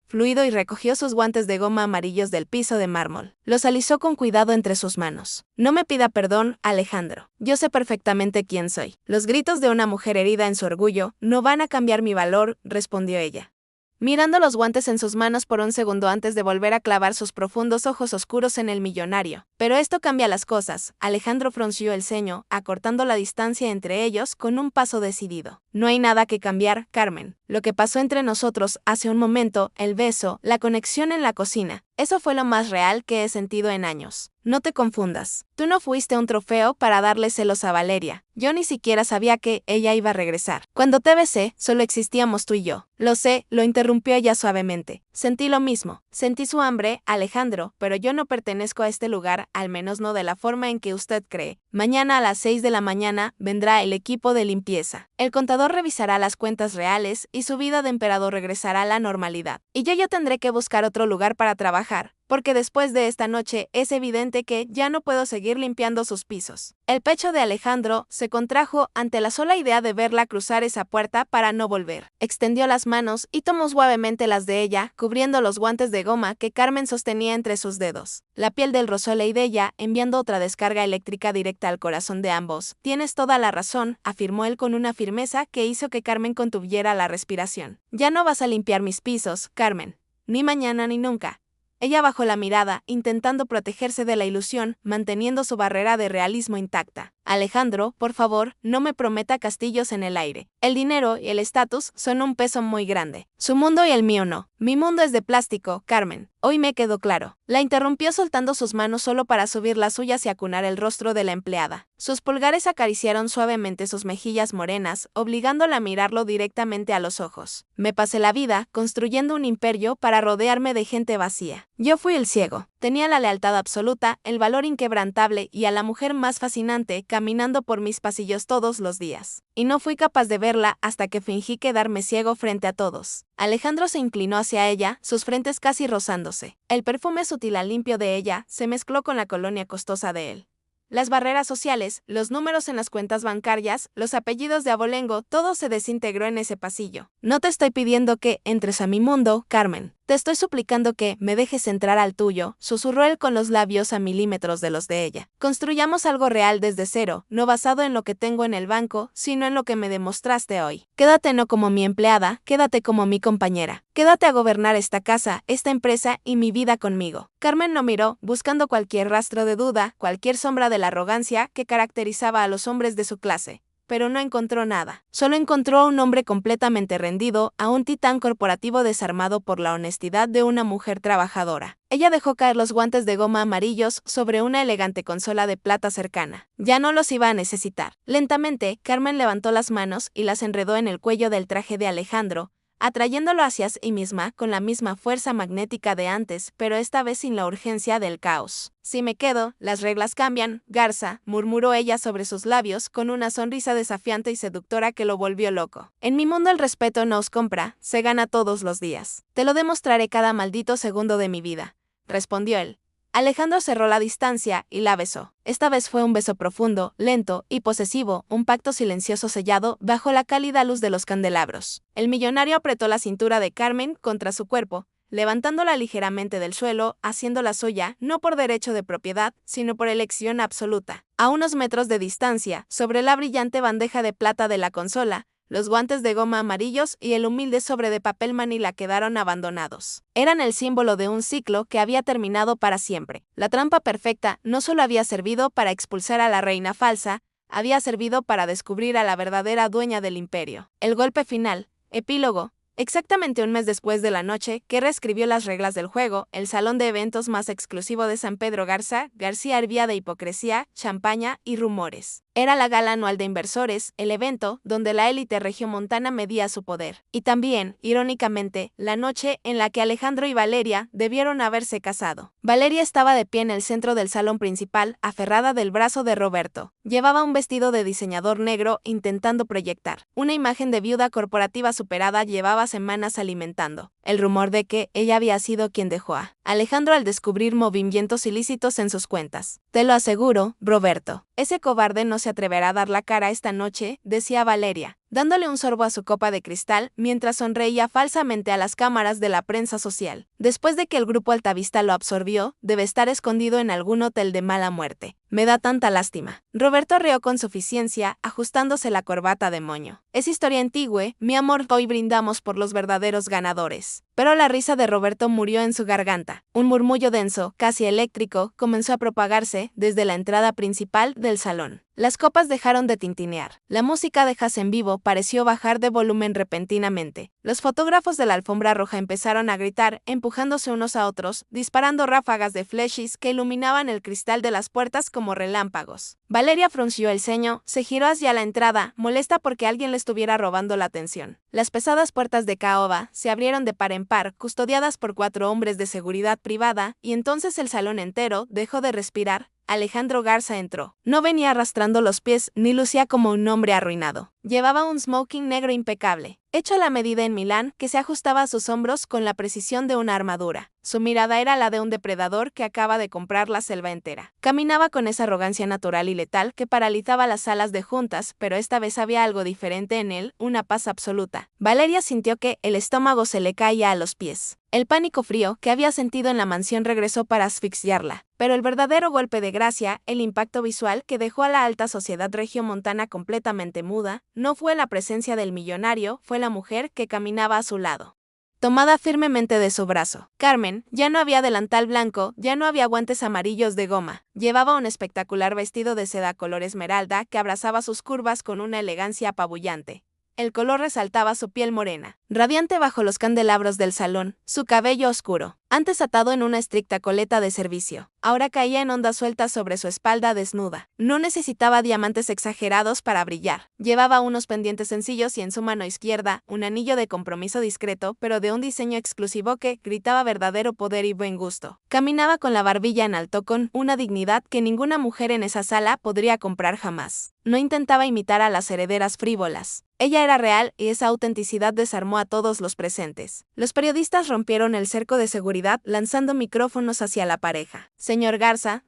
Fluido y recogió sus guantes de goma amarillos del piso de mármol. Los alisó con cuidado entre sus manos. No me pida perdón, Alejandro. Yo sé perfectamente quién soy. Los gritos de una mujer herida en su orgullo no van a cambiar mi valor, respondió ella, mirando los guantes en sus manos por un segundo antes de volver a clavar sus profundos ojos oscuros en el millonario. Pero esto cambia las cosas. Alejandro frunció el ceño, acortando la distancia entre ellos con un paso decidido. No hay nada que cambiar, Carmen. lo que pasó entre nosotros hace un momento, el beso, la conexión en la cocina. Eso fue lo más real que he sentido en años. No te confundas. Tú no fuiste un trofeo para darle celos a Valeria. Yo ni siquiera sabía que ella iba a regresar. Cuando te besé, solo existíamos tú y yo. Lo sé, lo interrumpió ella suavemente. Sentí lo mismo. Sentí su hambre, Alejandro, pero yo no pertenezco a este lugar, al menos no de la forma en que usted cree. Mañana a las 6 de la mañana vendrá el equipo de limpieza. El contador revisará las cuentas reales y su vida de emperador regresará a la normalidad. Y yo tendré que buscar otro lugar para trabajar, porque después de esta noche es evidente que ya no puedo seguir limpiando sus pisos. El pecho de Alejandro se contrajo ante la sola idea de verla cruzar esa puerta para no volver. Extendió las manos y tomó suavemente las de ella, cubriendo los guantes de goma que Carmen sostenía entre sus dedos. La piel del rosole y de ella, enviando otra descarga eléctrica directa al corazón de ambos. Tienes toda la razón, afirmó él con una firmeza que hizo que Carmen contuviera la respiración. Ya no vas a limpiar mis pisos, Carmen. Ni mañana ni nunca. Ella bajó la mirada, intentando protegerse de la ilusión, manteniendo su barrera de realismo intacta. Alejandro, por favor, no me prometa castillos en el aire. El dinero y el estatus son un peso muy grande. Su mundo y el mío no. Mi mundo es de plástico, Carmen. Hoy me quedó claro. La interrumpió soltando sus manos solo para subir las suyas y acunar el rostro de la empleada. Sus pulgares acariciaron suavemente sus mejillas morenas, obligándola a mirarlo directamente a los ojos. Me pasé la vida construyendo un imperio para rodearme de gente vacía. Yo fui el ciego. Tenía la lealtad absoluta, el valor inquebrantable y a la mujer más fascinante caminando por mis pasillos todos los días. Y no fui capaz de verla hasta que fingí quedarme ciego frente a todos. Alejandro se inclinó hacia ella, sus frentes casi rozándose. El perfume sutil al limpio de ella se mezcló con la colonia costosa de él. Las barreras sociales, los números en las cuentas bancarias, los apellidos de abolengo, todo se desintegró en ese pasillo. No te estoy pidiendo que entres a mi mundo, Carmen. Te estoy suplicando que me dejes entrar al tuyo, susurró él con los labios a milímetros de los de ella. Construyamos algo real desde cero, no basado en lo que tengo en el banco, sino en lo que me demostraste hoy. Quédate no como mi empleada, quédate como mi compañera. Quédate a gobernar esta casa, esta empresa y mi vida conmigo. Carmen lo miró, buscando cualquier rastro de duda, cualquier sombra de la arrogancia que caracterizaba a los hombres de su clase. Pero no encontró nada. Solo encontró a un hombre completamente rendido, a un titán corporativo desarmado por la honestidad de una mujer trabajadora. Ella dejó caer los guantes de goma amarillos sobre una elegante consola de plata cercana. Ya no los iba a necesitar. Lentamente, Carmen levantó las manos y las enredó en el cuello del traje de Alejandro, atrayéndolo hacia sí misma con la misma fuerza magnética de antes, pero esta vez sin la urgencia del caos. Si me quedo, las reglas cambian, Garza, murmuró ella sobre sus labios con una sonrisa desafiante y seductora que lo volvió loco. En mi mundo el respeto no os compra, se gana todos los días. Te lo demostraré cada maldito segundo de mi vida, respondió él. Alejandro cerró la distancia y la besó. Esta vez fue un beso profundo, lento y posesivo, un pacto silencioso sellado bajo la cálida luz de los candelabros. El millonario apretó la cintura de Carmen contra su cuerpo, levantándola ligeramente del suelo, haciéndola suya, no por derecho de propiedad, sino por elección absoluta. A unos metros de distancia, sobre la brillante bandeja de plata de la consola, los guantes de goma amarillos y el humilde sobre de papel manila quedaron abandonados. Eran el símbolo de un ciclo que había terminado para siempre. La trampa perfecta no solo había servido para expulsar a la reina falsa, había servido para descubrir a la verdadera dueña del imperio. El golpe final, epílogo. Exactamente un mes después de la noche que reescribió las reglas del juego, el salón de eventos más exclusivo de San Pedro Garza, García hervía de hipocresía, champaña y rumores. Era la gala anual de inversores, el evento donde la élite regiomontana medía su poder. Y también, irónicamente, la noche en la que Alejandro y Valeria debieron haberse casado. Valeria estaba de pie en el centro del salón principal, aferrada del brazo de Roberto. Llevaba un vestido de diseñador negro intentando proyectar. Una imagen de viuda corporativa superada llevaba semanas alimentando el rumor de que ella había sido quien dejó a Alejandro al descubrir movimientos ilícitos en sus cuentas. Te lo aseguro, Roberto. Ese cobarde no se atreverá a dar la cara esta noche, decía Valeria, dándole un sorbo a su copa de cristal mientras sonreía falsamente a las cámaras de la prensa social. Después de que el grupo Altavista lo absorbió, debe estar escondido en algún hotel de mala muerte. Me da tanta lástima. Roberto rió con suficiencia, ajustándose la corbata de moño. Es historia antigua, mi amor, hoy brindamos por los verdaderos ganadores. pero la risa de Roberto murió en su garganta. Un murmullo denso, casi eléctrico, comenzó a propagarse desde la entrada principal del salón. Las copas dejaron de tintinear. La música de jazz en vivo pareció bajar de volumen repentinamente. Los fotógrafos de la alfombra roja empezaron a gritar, empujándose unos a otros, disparando ráfagas de flashes que iluminaban el cristal de las puertas como relámpagos. Valeria frunció el ceño, se giró hacia la entrada, molesta porque alguien le estuviera robando la atención. Las pesadas puertas de caoba se abrieron de par en par, custodiadas por 4 hombres de seguridad privada, y entonces el salón entero dejó de respirar. Alejandro Garza entró. No venía arrastrando los pies ni lucía como un hombre arruinado. Llevaba un smoking negro impecable, hecho a la medida en Milán, que se ajustaba a sus hombros con la precisión de una armadura. Su mirada era la de un depredador que acaba de comprar la selva entera. Caminaba con esa arrogancia natural y letal que paralizaba las salas de juntas, pero esta vez había algo diferente en él, una paz absoluta. Valeria sintió que el estómago se le caía a los pies. El pánico frío que había sentido en la mansión regresó para asfixiarla, pero el verdadero golpe de gracia, el impacto visual que dejó a la alta sociedad regiomontana completamente muda, no fue la presencia del millonario, fue la mujer que caminaba a su lado, tomada firmemente de su brazo. Carmen, ya no había delantal blanco, ya no había guantes amarillos de goma. Llevaba un espectacular vestido de seda color esmeralda que abrazaba sus curvas con una elegancia apabullante. El color resaltaba su piel morena, radiante bajo los candelabros del salón, su cabello oscuro, antes atado en una estricta coleta de servicio, ahora caía en ondas sueltas sobre su espalda desnuda. No necesitaba diamantes exagerados para brillar. Llevaba unos pendientes sencillos y en su mano izquierda, un anillo de compromiso discreto, pero de un diseño exclusivo que gritaba verdadero poder y buen gusto. Caminaba con la barbilla en alto con una dignidad que ninguna mujer en esa sala podría comprar jamás. No intentaba imitar a las herederas frívolas. Ella era real y esa autenticidad desarmó a todos los presentes. Los periodistas rompieron el cerco de seguridad lanzando micrófonos hacia la pareja. Señor Garza,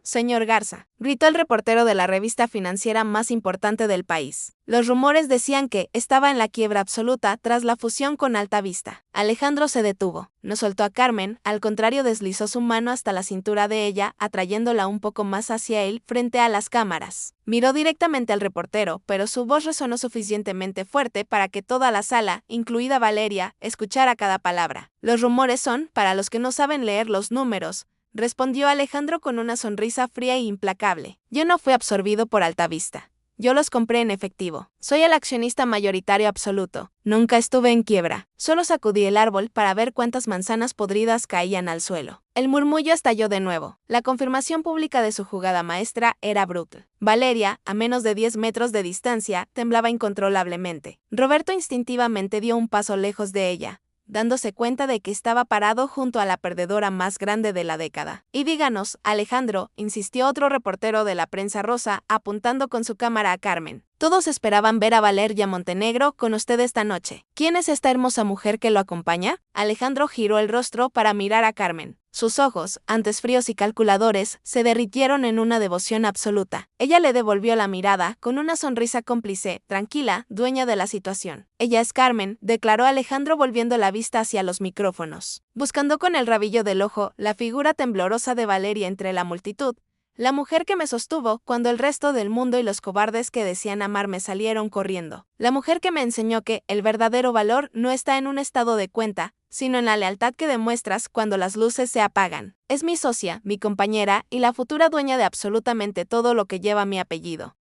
gritó el reportero de la revista financiera más importante del país. Los rumores decían que estaba en la quiebra absoluta tras la fusión con Alta Vista. Alejandro se detuvo. No soltó a Carmen, al contrario deslizó su mano hasta la cintura de ella, atrayéndola un poco más hacia él frente a las cámaras. Miró directamente al reportero, pero su voz resonó suficientemente fuerte para que toda la sala, incluida Valeria, escuchara cada palabra. Los rumores son, para los que no saben leer los números, respondió Alejandro con una sonrisa fría e implacable. Yo no fui absorbido por Alta Vista. Yo los compré en efectivo. Soy el accionista mayoritario absoluto. Nunca estuve en quiebra. Solo sacudí el árbol para ver cuántas manzanas podridas caían al suelo. El murmullo estalló de nuevo. La confirmación pública de su jugada maestra era brutal. Valeria, a menos de 10 metros de distancia, temblaba incontrolablemente. Roberto instintivamente dio un paso lejos de ella, dándose cuenta de que estaba parado junto a la perdedora más grande de la década. Y díganos, Alejandro, insistió otro reportero de la prensa rosa, apuntando con su cámara a Carmen. Todos esperaban ver a Valeria Montenegro con usted esta noche. ¿Quién es esta hermosa mujer que lo acompaña? Alejandro giró el rostro para mirar a Carmen. Sus ojos, antes fríos y calculadores, se derritieron en una devoción absoluta. Ella le devolvió la mirada con una sonrisa cómplice, tranquila, dueña de la situación. Ella es Carmen, declaró Alejandro volviendo la vista hacia los micrófonos. Buscando con el rabillo del ojo la figura temblorosa de Valeria entre la multitud, la mujer que me sostuvo cuando el resto del mundo y los cobardes que decían amarme salieron corriendo. La mujer que me enseñó que el verdadero valor no está en un estado de cuenta, sino en la lealtad que demuestras cuando las luces se apagan. Es mi socia, mi compañera y la futura dueña de absolutamente todo lo que lleva mi apellido.